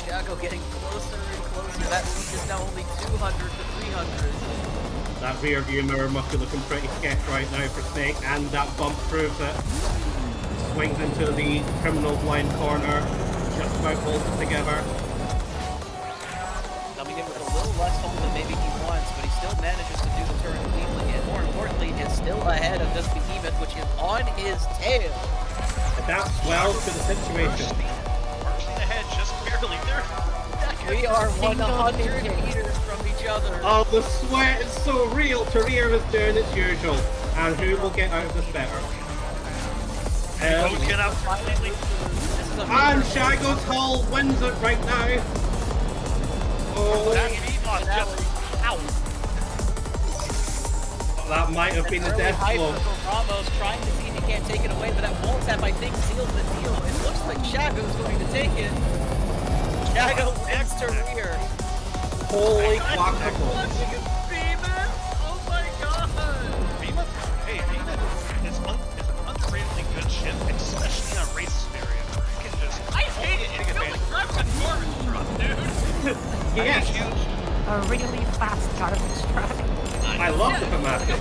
Shago getting closer and closer. That lead is now only 200 to 300. That rear view mirror must be looking pretty sketch right now for Snake, and that bump proves it. swings into the criminal blind corner, just about holds it together. Coming in with a little less hold than maybe he wants, but he still manages to do the turn cleanly, and more importantly, is still ahead of this behemoth, which is on his tail. Adapts well to the situation. Marching ahead just barely. We are 100 meters from each other. Oh, the sweat is so real. Tarir is doing its usual. And who will get out of this better? Both get out finally. And Shago's Hull wins it right now. Oh, that might have been the death blow. Ramos trying to see if he can't take it away, but that wall tap, I think, seals the deal. It looks like Shago's going to take it. Shago wins to rear. Holy guacamole. Oh my god! Behemoth is an underratedly good ship, especially in a race scenario where you can just. I hate it. It feels like driving a garbage truck, dude. Yes. A really fast garbage truck. I love the Pamatic.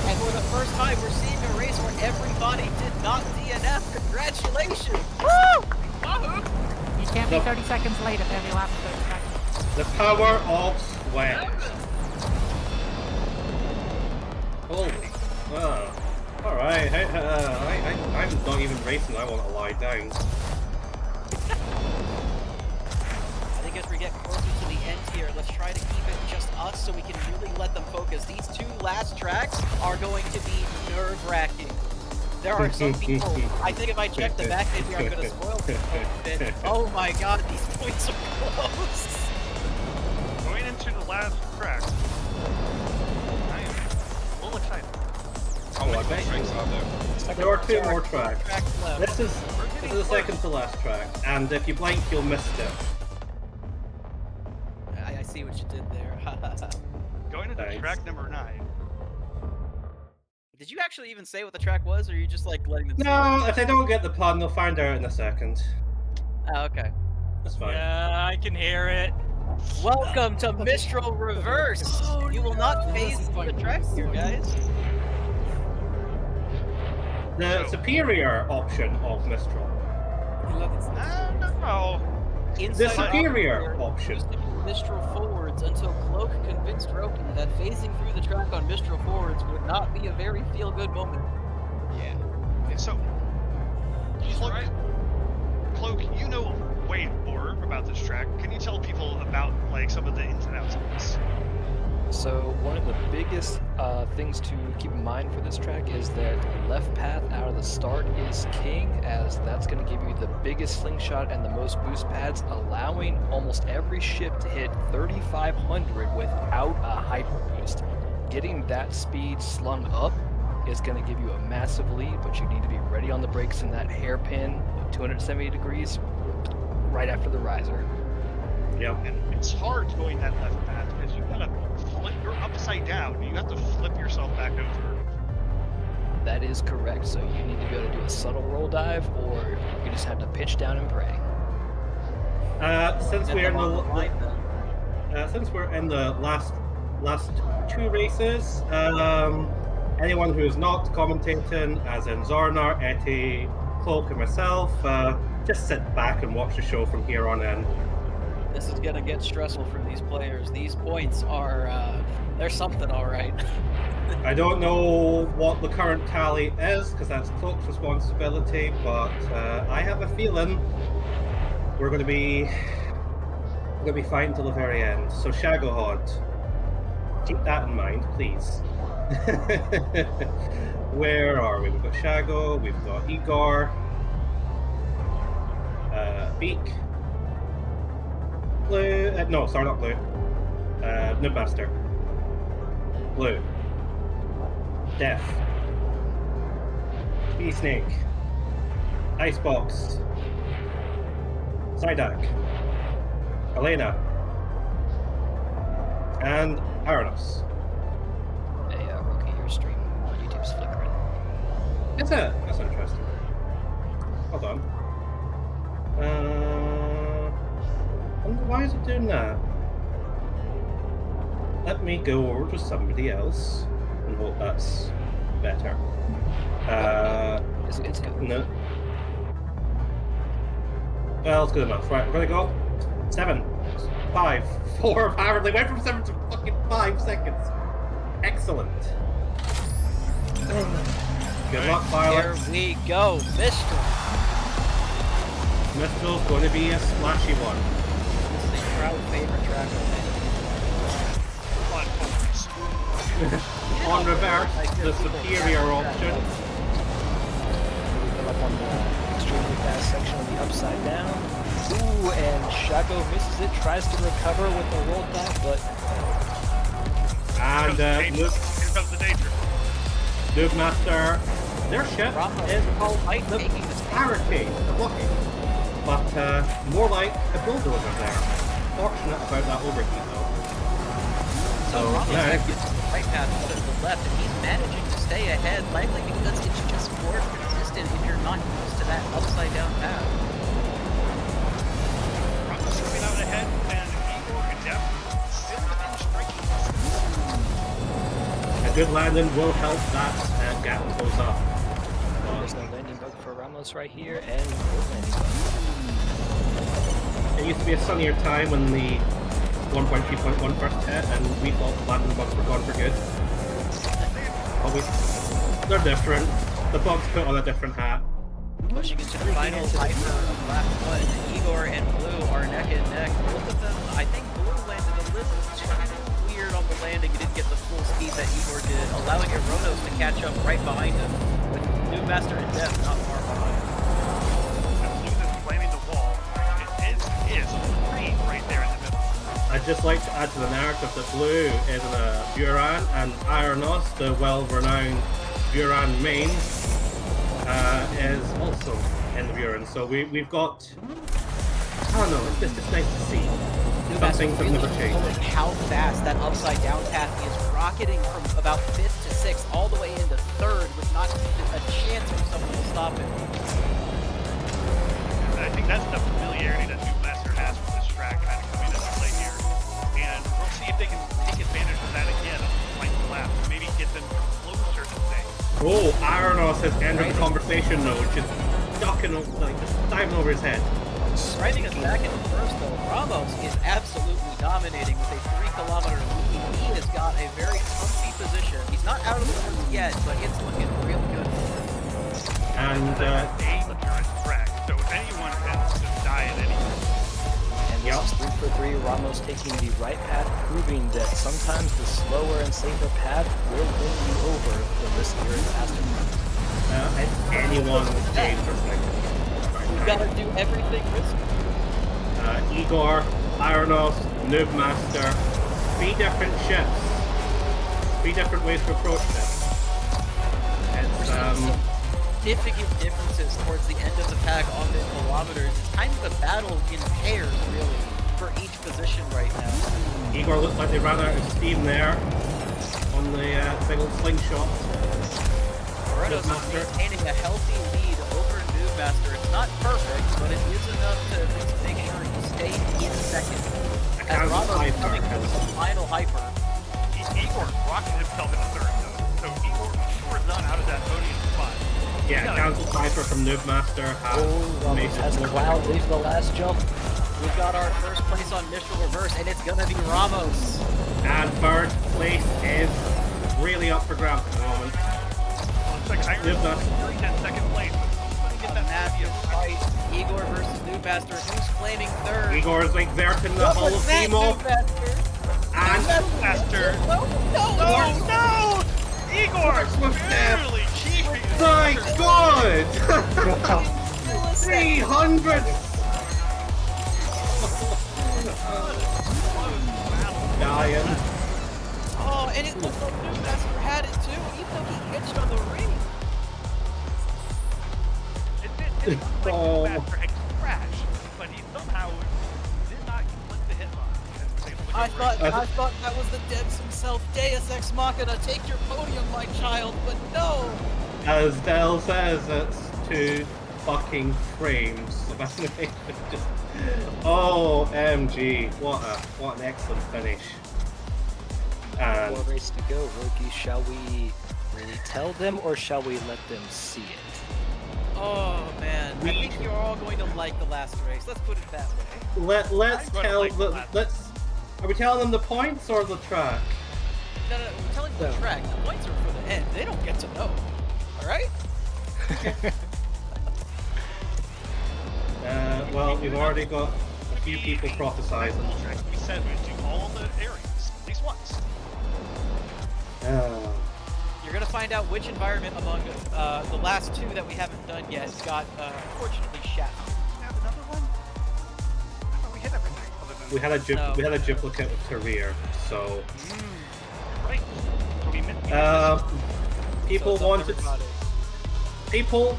And for the first time, we're seeing a race where everybody did not DNF. Congratulations! Woo! You can't be 30 seconds late if every lap is 30 seconds. The power of sweat. Holy. Alright. I'm not even racing. I want to lie down. I think as we get closer to the end here, let's try to keep it just us so we can really let them focus. These two last tracks are going to be nerve-wracking. There are some people, I think if I check the back, maybe I'm going to spoil them a bit. Oh my god, these points are close. Going into the last track. I am a little excited. How many tracks are there? There are 2 more tracks. left. This is the second to last track, and if you blink, you'll miss it. I see what you did there. Going into track number 9. Did you actually even say what the track was, or are you just like letting them No, if they don't get the pun, they'll find out in a second. Oh, okay. That's fine. Yeah, I can hear it. Welcome to Mistral Reverse! You will not phase the track here, guys. The superior option of Mistral. No. The superior option. Mistral forwards until Cloak convinced Roki that phasing through the track on Mistral forwards would not be a very feel-good moment. Yeah. So, Cloak, you know way more about this track. Can you tell people about like some of the ins and outs of this? So one of the biggest things to keep in mind for this track is that left path out of the start is king, as that's going to give you the biggest slingshot and the most boost pads, allowing almost every ship to hit 3,500 without a hyper boost. Getting that speed slung up is going to give you a massive lead, but you need to be ready on the brakes in that hairpin with 270 degrees right after the riser. Yep. And it's hard going that left path because you gotta flip, you're upside down, and you have to flip yourself back over. That is correct, so you need to be able to do a subtle roll dive, or you just have to pitch down and pray. Since we're in the last 2 races, anyone who is not commentating, as in Zornar, Eti, Cloak, and myself, just sit back and watch the show from here on in. This is gonna get stressful for these players. These points are, they're something alright. I don't know what the current tally is, because that's Cloak's responsibility, but I have a feeling we're gonna be fighting till the very end. So Shagohod, keep that in mind, please. Where are we? We've got Shago, we've got Igor, Beak, Blue, no, sorry, not Blue, Noobmaster, Blue, Death, Bee Snake, Icebox, Psyduck, Elena, and Aranos. Hey, Roki, your stream on YouTube's flickering. Is it? That's interesting. Hold on. Why is it doing that? Let me go over to somebody else and hope that's better. It's good. No. Well, it's good enough. Right, we're gonna go 7, 5, 4. Apparently, went from 7 to fucking 5 seconds. Excellent. Good luck, Here Violet. we go, Mistral. Mistral's going to be a splashy one. This is a crowd favorite track, On reverse, the superior option. We come up on the extremely fast section of the upside down. Ooh, and Shaco misses it, tries to recover with the roll back, but And Here comes the danger. Noob Master, their ship is called the Hurricane, the blocking. But more like a bulldozer there. Fortunate about that overheat though. So now, right path instead of the left, and he's managing to stay ahead, likely because it's just more consistent if you're not used to that upside down path. Rocco's coming out ahead, and Igor and Def still within striking distance. a good landing will help that gap close up. there's no landing bug for Ramos right here, and no landing bug. It used to be a sunnier time when the 1.3.1 first hit, and we thought landing bugs were gone for good. They're different. The bugs put on a different hat. Pushing into the final hyper of left one, Igor and Blue are neck and neck. Both of them, I think Blue landed a little too weird on the landing. He didn't get the full speed that Igor did, allowing Eronos to catch up right behind him, with New Master and Death not far behind. Blue is slamming the wall. It is great right there in the middle. I'd just like to add to the narrative that Blue is in a Buran, and Ironos, the well-renowned Buran main, is also in the Buran. So we've got, I don't know, it's just nice to see. Some things have never changed. How fast that upside down path is rocketing from about 5th to 6th all the way into 3rd with not even a chance for someone to stop it. And I think that's the familiarity that New Master has with this track kind of coming into play here. And we'll see if they can take advantage of that again on the flank left. Maybe get them closer to things. Oh, Ironos has ended the conversation though, just ducking, like, just diving over his head. Riding us back into first though, Ramos is absolutely dominating with a 3-kilometer lead. He has got a very comfy position. He's not out of the woods yet, but it's looking real good. And dangerous track, so anyone can just die at any time. And this is 3 for 3, Ramos taking the right path, proving that sometimes the slower and safer path will win you over the riskier and faster path. it's anyone's game perspective. You gotta do everything risky. Igor, Ironos, Noob Master, 3 different ships, 3 different ways to approach this. It's Significant differences towards the end of the pack on the kilometers. It's kind of a battle in pairs, really, for each position right now. Igor looks like they ran out of steam there on the big old slingshot. Redout is maintaining a healthy lead over Noob Master. It's not perfect, but it is enough to make sure he stays in second. As Ramos is coming with the final hyper. Igor rocking himself in the 3rd, though. So Igor sure is not out of that podium spot. Yeah, cancel hyper from Noob Master has the cloud leave the last jump. We've got our first place on Mistral Reverse, and it's gonna be Ramos. And 3rd place is really up for grabs at the moment. Looks like Noob Master in second place. Get that Navium fight. Igor versus Noob Master. Who's flaming 3rd? Igor is exerting the Hall of Fame off. And Master. No! Igor! Barely keeping it. My God! 300! Dying. Oh, and it looks like Noob Master had it too, even though he hitched on the ring. It didn't look like Noob Master had crashed, but he somehow did not complete the hitbox. I thought that was the Debs himself, Deus Ex Machina. Take your podium, my child, but no. As Dell says, it's 2 fucking frames. Just, OMG, what an excellent finish. And One more race to go, Roki. Shall we tell them or shall we let them see it? Oh man, I think you're all going to like the last race. Let's put it that way. Let's I'm gonna tell like the that. let's. Are we telling them the points or the track? No, we're telling you the track. The points are for the end. They don't get to know. All right? Well, we've already got a few people prophesizing. We said we'd do all the areas, at least once. You're gonna find out which environment among the last two that we haven't done yet got unfortunately shafted. Have another one? I thought we hit everything. Other than We had a duplicate with career, so. Right. So we missed. People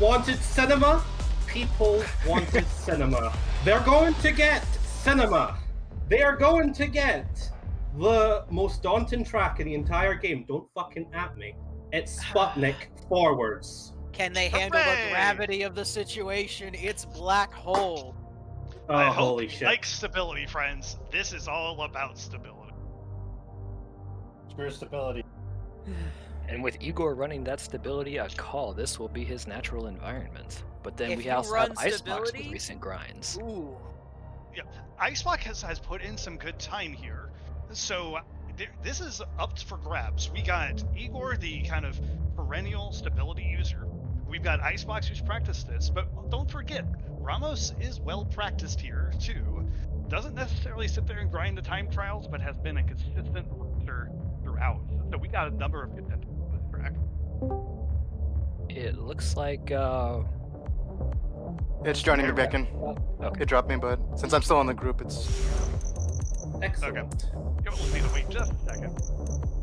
wanted cinema. People wanted cinema. They're going to get cinema. They are going to get the most daunting track in the entire game. Don't fucking at me. It's Sputnik forwards. Can they handle the gravity of the situation? It's black hole. Oh, holy shit. Like stability, friends. This is all about stability. Screw stability. And with Igor running that stability a call, this will be his natural environment. But then If we you also run have Icebox with stability- recent grinds. Ooh. Yeah, Icebox has put in some good time here. So this is up for grabs. We got Igor, the kind of perennial stability user. We've got Icebox who's practiced this, but don't forget, Ramos is well practiced here too. Doesn't necessarily sit there and grind the time trials, but has been a consistent worker throughout. So we got a number of contenders for this track. It looks like It's joining me back in. Okay. It dropped me, but since I'm still in the group, it's. Excellent. You'll need to wait just a second.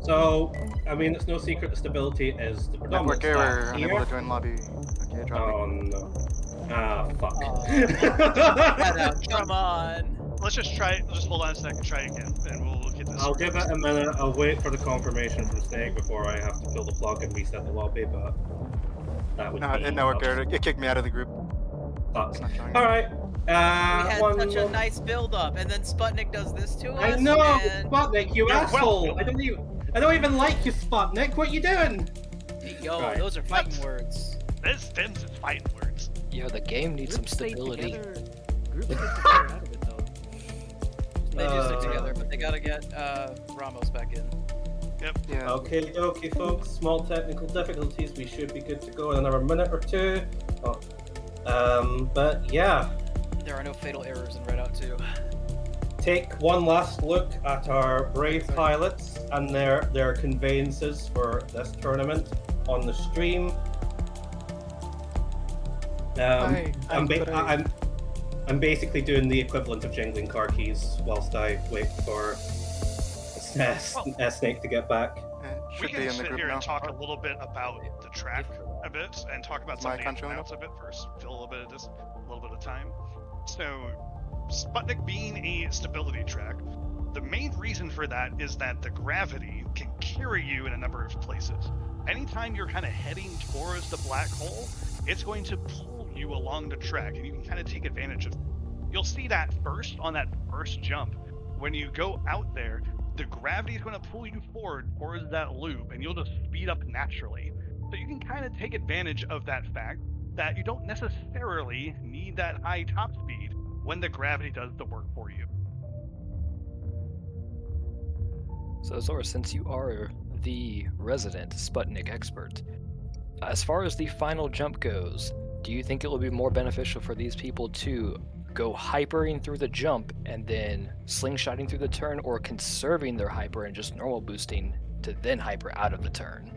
So, I mean, it's no secret that stability is the predominant Network error. stat Unable here. to join lobby. Okay, it dropped Oh me. no. Ah, fuck. Come on. Let's just try. Just hold on a second. Try again, and we'll get this. I'll give it a minute. I'll wait for the confirmation from Snake before I have to pull the plug and reset the lobby, but that would be... It network error. It kicked me out of the group. Fuck. It's not showing. Alright. We had one such a more- nice build-up, and then Sputnik does this to us. I know, and... Sputnik, you You're asshole! welcome. I don't even like you, Sputnik. What you doing? Yo, Right. those are fighting words. This Tim's is fighting words. Yo, the game needs some Groups stay stability. together. Groups stay together out of it though. They do stick together, but they gotta get Ramos back in. Yep. Yeah. Okay, folks. Small technical difficulties. We should be good to go in another minute or two. But yeah, There are no fatal errors in Redout 2. take one last look at our brave pilots and their conveyances for this tournament on the stream. I'm basically doing the equivalent of jingling car keys whilst I wait for Snake to get back. We can sit here and talk a little bit about the track a bit, and talk about some of the ins and outs of it first. Fill a little bit of time. So, Sputnik being a stability track, the main reason for that is that the gravity can carry you in a number of places. Anytime you're kind of heading towards the black hole, it's going to pull you along the track, and you can kind of take advantage of it. You'll see that first on that first jump. When you go out there, the gravity is going to pull you forward towards that loop, and you'll just speed up naturally. So you can kind of take advantage of that fact that you don't necessarily need that high top speed when the gravity does the work for you. So Zora, since you are the resident Sputnik expert, as far as the final jump goes, do you think it will be more beneficial for these people to go hypering through the jump and then slingshotting through the turn, or conserving their hyper and just normal boosting to then hyper out of the turn?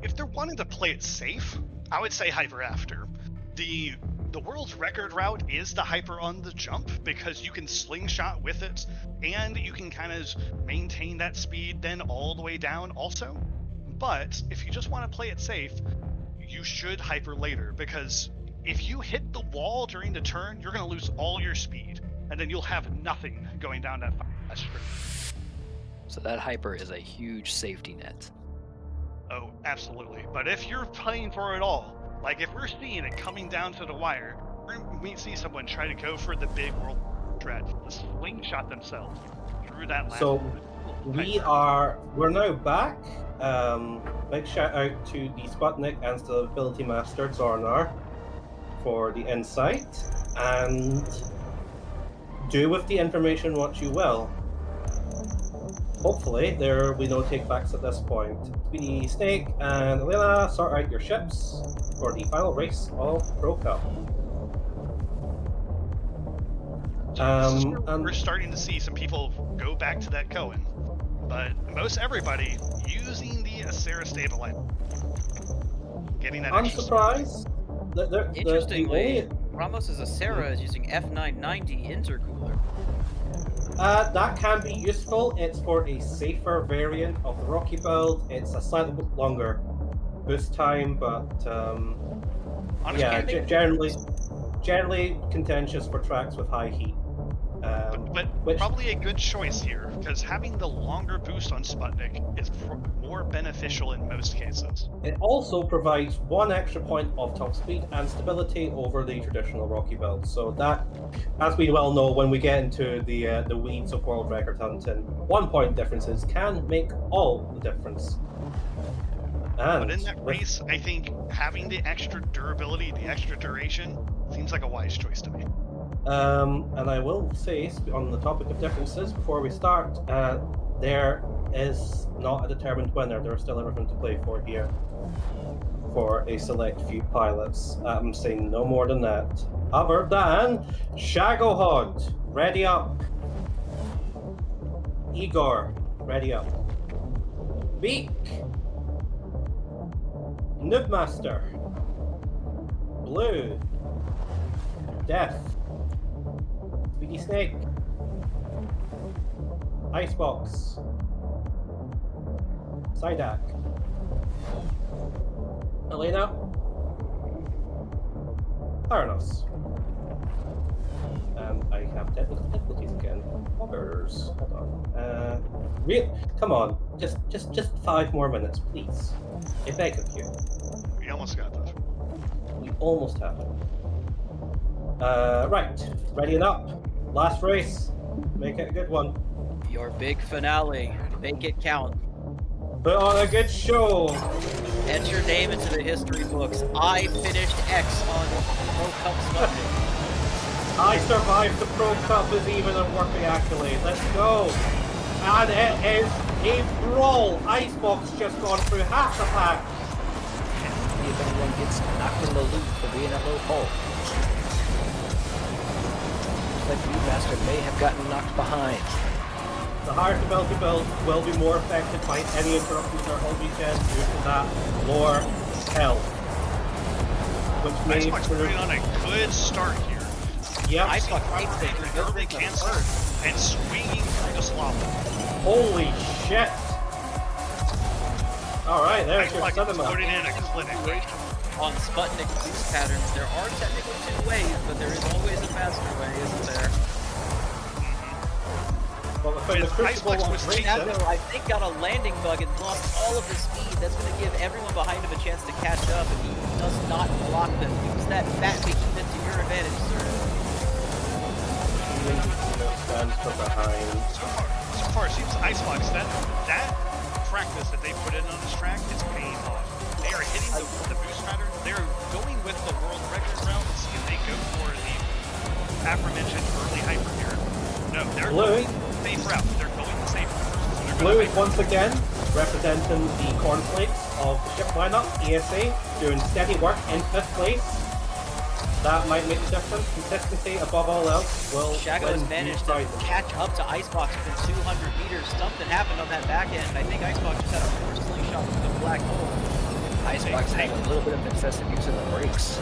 If they're wanting to play it safe, I would say hyper after. The world's record route is the hyper on the jump, because you can slingshot with it, and you can kind of maintain that speed then all the way down also. But if you just want to play it safe, you should hyper later, because if you hit the wall during the turn, you're going to lose all your speed, and then you'll have nothing going down that straight. So that hyper is a huge safety net. Oh, absolutely. But if you're playing for it all, like if we're seeing it coming down to the wire, we see someone try to go for the big world strat, the slingshot themselves through that last So we're now back. Big shout out to the Sputnik and Stability Master Zornar for the insight, and do with the information what you will. Hopefully, there will be no takebacks at this point. Speedy Snake and Elena, sort out your ships for the final race of Pro Cup. We're starting to see some people go back to that Cohen, but most everybody using the Acera State Alignment. Getting that I'm extra surprised. Interestingly, Ramos' Acera is using F990 intercooler. That can be useful. It's for a safer variant of the Roki build. It's a slightly longer boost time, but yeah, generally contentious for tracks with high heat. But probably a good choice here, because having the longer boost on Sputnik is more beneficial in most cases. It also provides 1 extra point of top speed and stability over the traditional Roki build. So that, as we well know, when we get into the weeds of world record hunting, 1 point differences can make all the difference. And but in that race, I think having the extra durability, the extra duration, seems like a wise choice to me. And I will say, on the topic of differences, before we start, there is not a determined winner. There's still everything to play for here for a select few pilots. I'm saying no more than that. Other than Shagohod, ready up. Igor, ready up. Beak, Noobmaster, Blue, Death, Speedy Snake, Icebox, Psyduck, Elena, Theranos. And I have technical difficulties again. Buggers. Hold on. Come on. Just 5 more minutes, please. I beg of you. We almost got this. We almost have it. Right. Ready and up. Last race. Make it a good one. Your big finale. Make it count. Put on a good show. Enter your name into the history books. I finished X on Pro Cup Sputnik. I survived the Pro Cup is even a worthy accolade. Let's go. And it is a brawl. Icebox just gone through half the pack. See if anyone gets knocked in the loop for being at low pole. Looks like Viewmaster may have gotten knocked behind. The higher stability build will be more affected by any interruptions or hold regen due to that lower health. Which may Icebox putting on a good start here. Yep. Icebox early cancel and swinging through the slop. Holy shit! Alright, there's your Icebox is cinema. putting in a clinic right On Sputnik boost patterns, there are technically 2 ways, but there is always a faster way, isn't there? Well, the Crucible was Right now, though, I think got a landing bug and lost all of his speed. That's going to give everyone behind him a chance to catch up, and he does not block them. Use that fat behemoth to your advantage, sir. Stands for behind. So far, it seems Icebox, that practice that they put in on this track is paying off. They are hitting the boost pattern. They're going with the world record route to see if they go for the aforementioned early hyper here. No, they're going the safe route. They're going the safe route. Blue is once again representing the cornflakes of the ship lineup. ESA doing steady work in 5th place. That might make a difference. Consistency above all else will Shago has managed to catch up to Icebox within 200 meters. Something happened on that back end. I think Icebox just had a first slingshot from the black hole. Icebox had a little bit of excessive use of the brakes.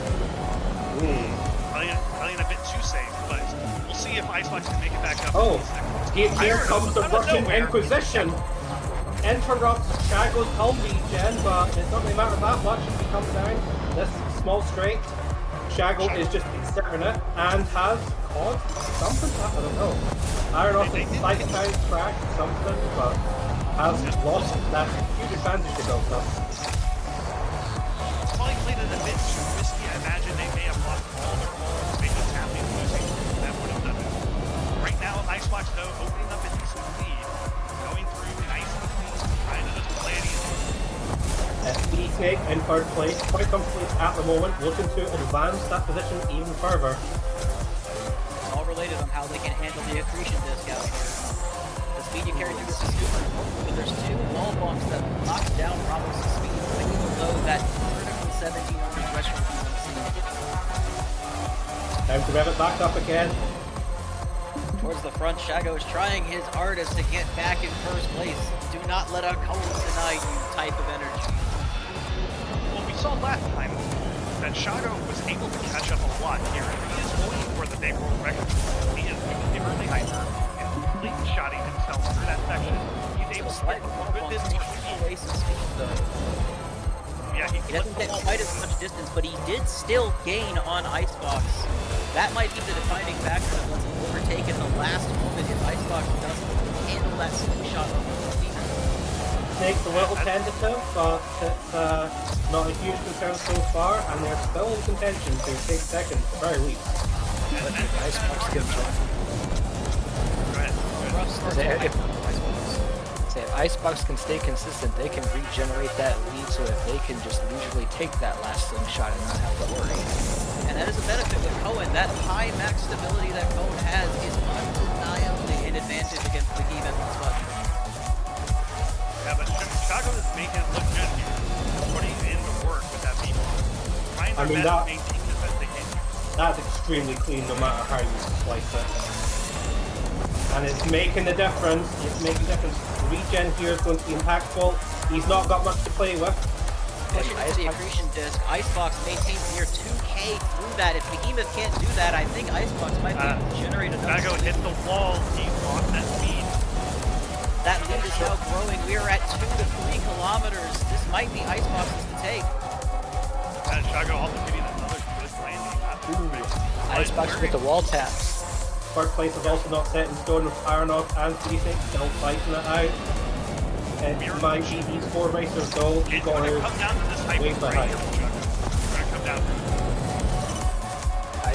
Playing a bit too safe, but we'll see if Icebox can make it back up. Oh, here comes the Russian Inquisition. Interrupts Shago's hull regen, but it doesn't really matter that much if he comes down this small straight. Shago is just exerting it and has caught something. I don't know. Ironos is slightly down track something, but has lost that huge advantage they built up. Probably played it a bit too risky. I imagine they may have lost all their balls, maybe tapping losing. That would have done it. Right now, Icebox though opening up a decent lead, going through nice and clean, trying to just play it easy. Beak Snake in third place, quite comfortably at the moment, looking to advance that position even further. It's all related on how they can handle the accretion disc out here. The speed you carry through this is super important, but there's two wall bumps that knock down Ramos' speed, way below that critical 1700 threshold you want to see. Time to rev it back up again. Towards the front, Shago is trying his hardest to get back in first place. Do not let a cold deny you type of energy. Well, we saw last time that Shago was able to catch up a lot here. He is going for the day world record. He is evenly hyper and completely shotting himself through that section. He's able to get a good distance. Waste of speed, though. Yeah, he doesn't get quite as much distance, but he did still gain on Icebox. That might be the defining factor that lets him overtake at the last moment if Icebox doesn't handle that slingshot on the speed. Snake's a little tentative, but it's not a huge concern so far, and they're still in contention to take second at the very least. Icebox can jump. If Icebox can stay consistent, they can regenerate that lead so that they can just leisurely take that last slingshot and not have to worry. And that is a benefit with Cohen. That high max stability that Cohen has is undeniably an advantage against the Behemoth and Spud. Yeah, but Shago is making it look good here. Putting in the work with that people. Trying their best to maintain the best they can. That's extremely clean no matter how you slice it. And it's making the difference. It's making a difference. Regen here is going to be impactful. He's not got much to play with. Pushing into the accretion disc, Icebox maintains near 2k through that. If Behemoth can't do that, I think Icebox might be able to generate enough. Shago hit the wall. He lost that speed. That lead is now growing. We are at 2 to 3 kilometers. This might be Icebox's to take. And Shago also getting another good landing. Icebox with the wall taps. First place is also not set in stone with Ironoff and Phoenix still fighting it out. And my these four racers though, It's going to come down to this type way of behind. It's going to come down to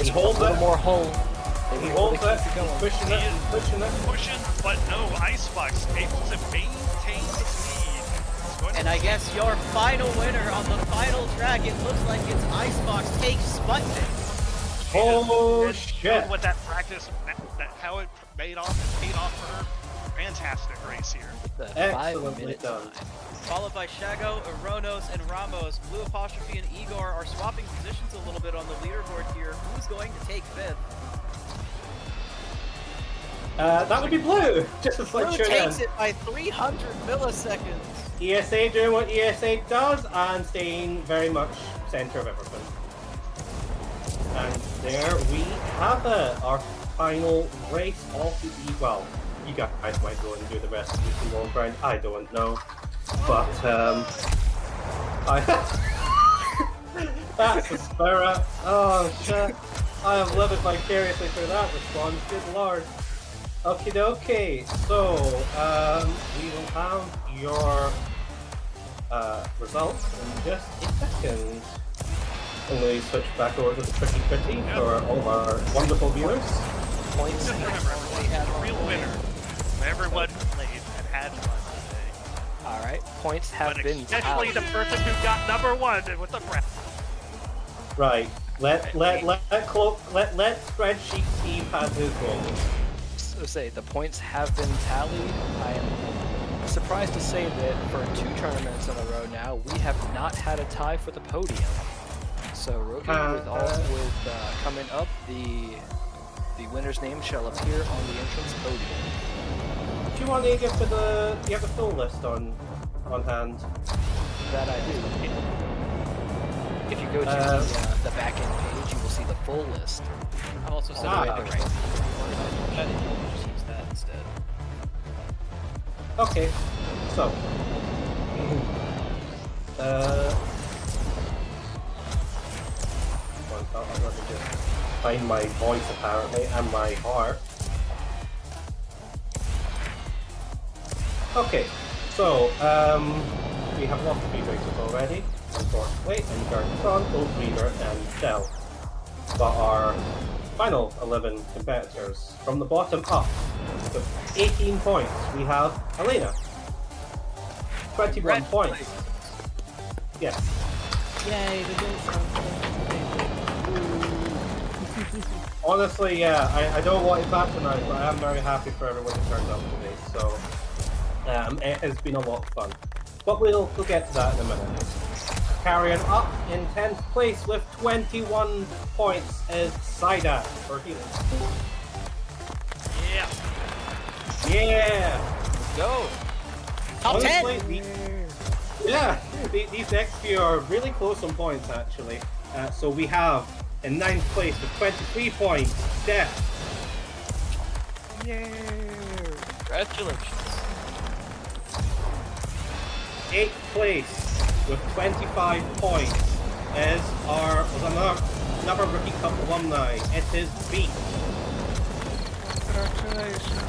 He holds a little it. more hold. He holds it. He's pushing it. He's pushing it. pushing, but no, Icebox able to maintain the speed. And I guess your final winner on the final track, it looks like it's Icebox takes Sputnik. Oh shit! What that practice, how it paid off for her. Fantastic race here. Excellently done. Followed by Shago, Aronos, and Ramos. Blue Apostrophe and Igor are swapping positions a little bit on the leaderboard here. Who's going to take fifth? That would be Blue. Just as like Blue takes it by 300 milliseconds. ESA doing what ESA does and staying very much center of everything. And there we have it. Our final race of the well. You guys might go and do the rest of the long grind. I don't know, but that's the spirit. Oh shit! I have lived vicariously through that response. Good lord. Okie dokie. So we will have your results in just a second. I'm going to switch back over to the pretty for all of our wonderful viewers. Just remember, the real winner. Everyone who played and had fun today. Alright, points have But been especially the person who got number one with the breath. Right. Let spreadsheet Steve have his role. So say the points have been tallied. I am surprised to say that for 2 tournaments in a row now, we have not had a tie for the podium. So Roki with coming up, the winner's name shall appear on the entrance podium. Do you want to give for the? You have a full list on hand. That I do. If you go to the back end page, you will see the full list. I've also set Ah, it up okay. right. Just use that instead. Okay. So. I'm going to just find my voice apparently and my heart. Okay, so we have lost 3 races already. Unfortunately, and Gartron, Gold Reader, and Shell. But our final 11 competitors from the bottom up with 18 points, we have Elena. 21 points. Yes. Yay, the goal Honestly, yeah, I don't want it back tonight, but I am very happy for everyone who turned up today. So it has been a lot of fun. But we'll get to that in a minute. Carrying up in 10th place with 21 points is Psyduck for healing. Yeah. Yeah! Go! Top Honestly, 10! these next few are really close on points, actually. So we have, in 9th place with 23 points, Death. Yay! Congratulations. 8th place with 25 points is another Rookie Cup alumni. It is Beat. Congratulations.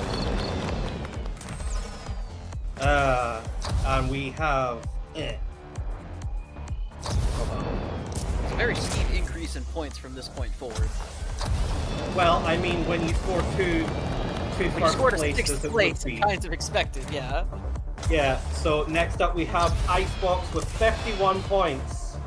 And we have Hold on. It's a very steep increase in points from this point forward. well, I mean, when you score two When you first scored a places, 6th it place, would be. it kind of expected, yeah. Yeah, so next up we have Icebox with 51 points.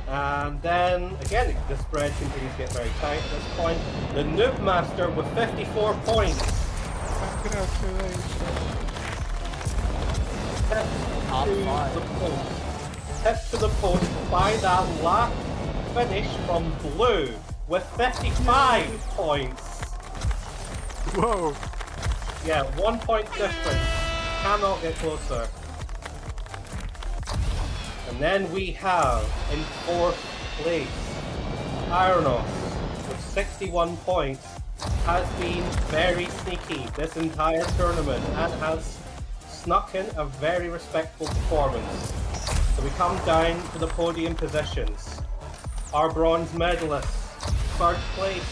And then, again, the spread continues to get very tight at this point. The Noob Master with 54 points. Congratulations. Top five. Hit to the post by that last finish from Blue with 55 points. Whoa. Yeah, 1 point difference. Cannot get closer. And then we have, in 4th place, Ironos with 61 points. Has been very sneaky this entire tournament and has snuck in a very respectful performance. So we come down to the podium positions. Our bronze medalists, 3rd place,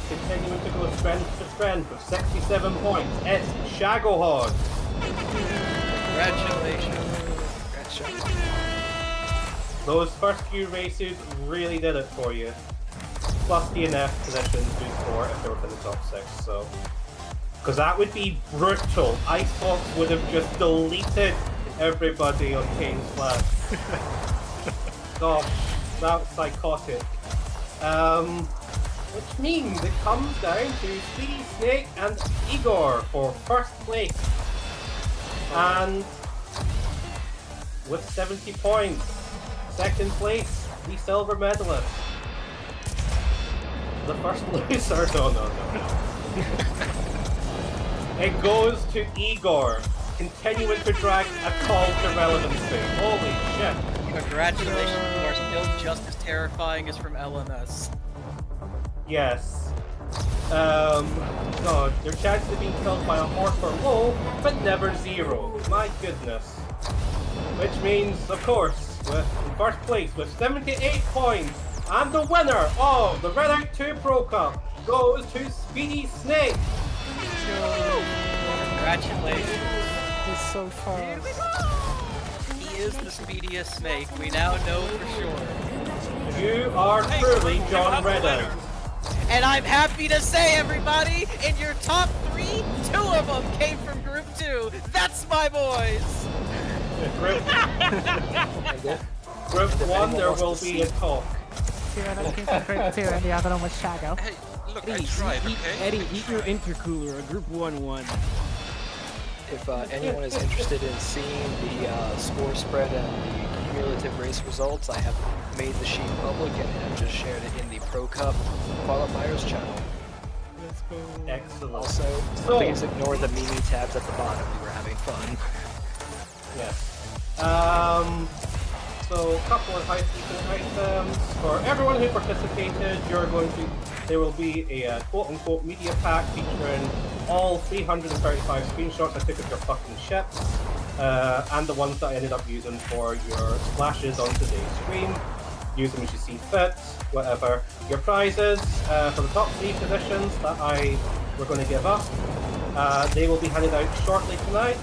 continuing to go strength to strength with 67 points. It's Shagohod. Congratulations. Those first few races really did it for you. Plus DNF positions do score if they were in the top 6, so. Because that would be brutal. Icebox would have just deleted everybody on Kane's flag. Gosh, that was psychotic. Which means it comes down to Speedy Snake and Igor for 1st place. And with 70 points. 2nd place, the silver medalist. The first loser. No. It goes to Igor, continuing to drag a call to relevancy. Holy shit. Congratulations, you are still just as terrifying as from LMS. Yes. God, your chances of being killed by a horse are low, but never zero. My goodness. Which means, of course, with in 1st place with 78 points, and the winner of the Redout 2 Pro Cup goes to Speedy Snake. Congratulations. He's so fast. He is the speediest snake. We now know for sure. You are truly John Redout. And I'm happy to say, everybody, in your top 3, 2 of them came from Group 2. That's my boys. Group 1, there will be a talk. Tyranno came from Group 2 and the other one was Shago. Hey, look, I Eddie, tried, eat, okay? Eddie, eat your intercooler. A Group 1-1. If anyone is interested in seeing the score spread and the cumulative race results, I have made the sheet public and have just shared it in the Pro Cup qualifiers channel. Let's go. Excellent. Also, please ignore the mini tabs at the bottom. We were having fun. Yes. So a couple of housekeeping items. For everyone who participated, there will be a quote-unquote media pack featuring all 335 screenshots I took of your fucking ships, and the ones that I ended up using for your splashes on today's stream. Use them as you see fit, whatever. Your prizes for the top 3 positions that we're going to give up, they will be handed out shortly tonight.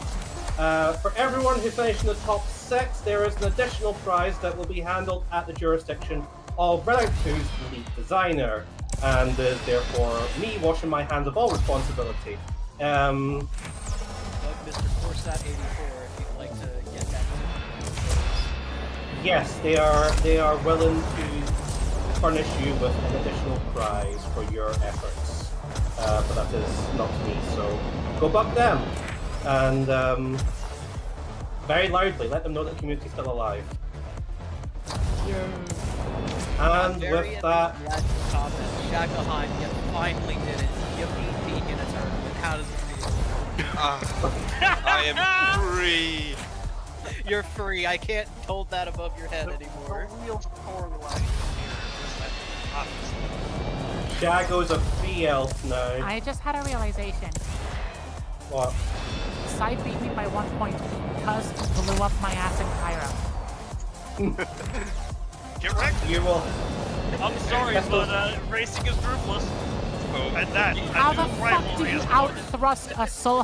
For everyone who finished in the top 6, there is an additional prize that will be handled at the jurisdiction of Redout 2's lead designer, and is therefore me washing my hands of all responsibility. Mr. Corsat84 if you'd like to get that. Yes, they are willing to furnish you with an additional prize for your efforts, but that is not me. So go bug them, and very loudly let them know that the community is still alive. And with that, Shakahan, you finally did it. You beat Beak in a tournament. How does it feel? I am free. You're free. I can't hold that above your head anymore. The real storyline here is that obviously Shago's a free elf now. I just had a realization. What? Side beat me by 1 point because he blew up my ass in Cairo. get wrecked. You will. I'm sorry, but racing is ruthless. Oh. And that, How a the new fuck rivalry did you is born. out-thrust a soul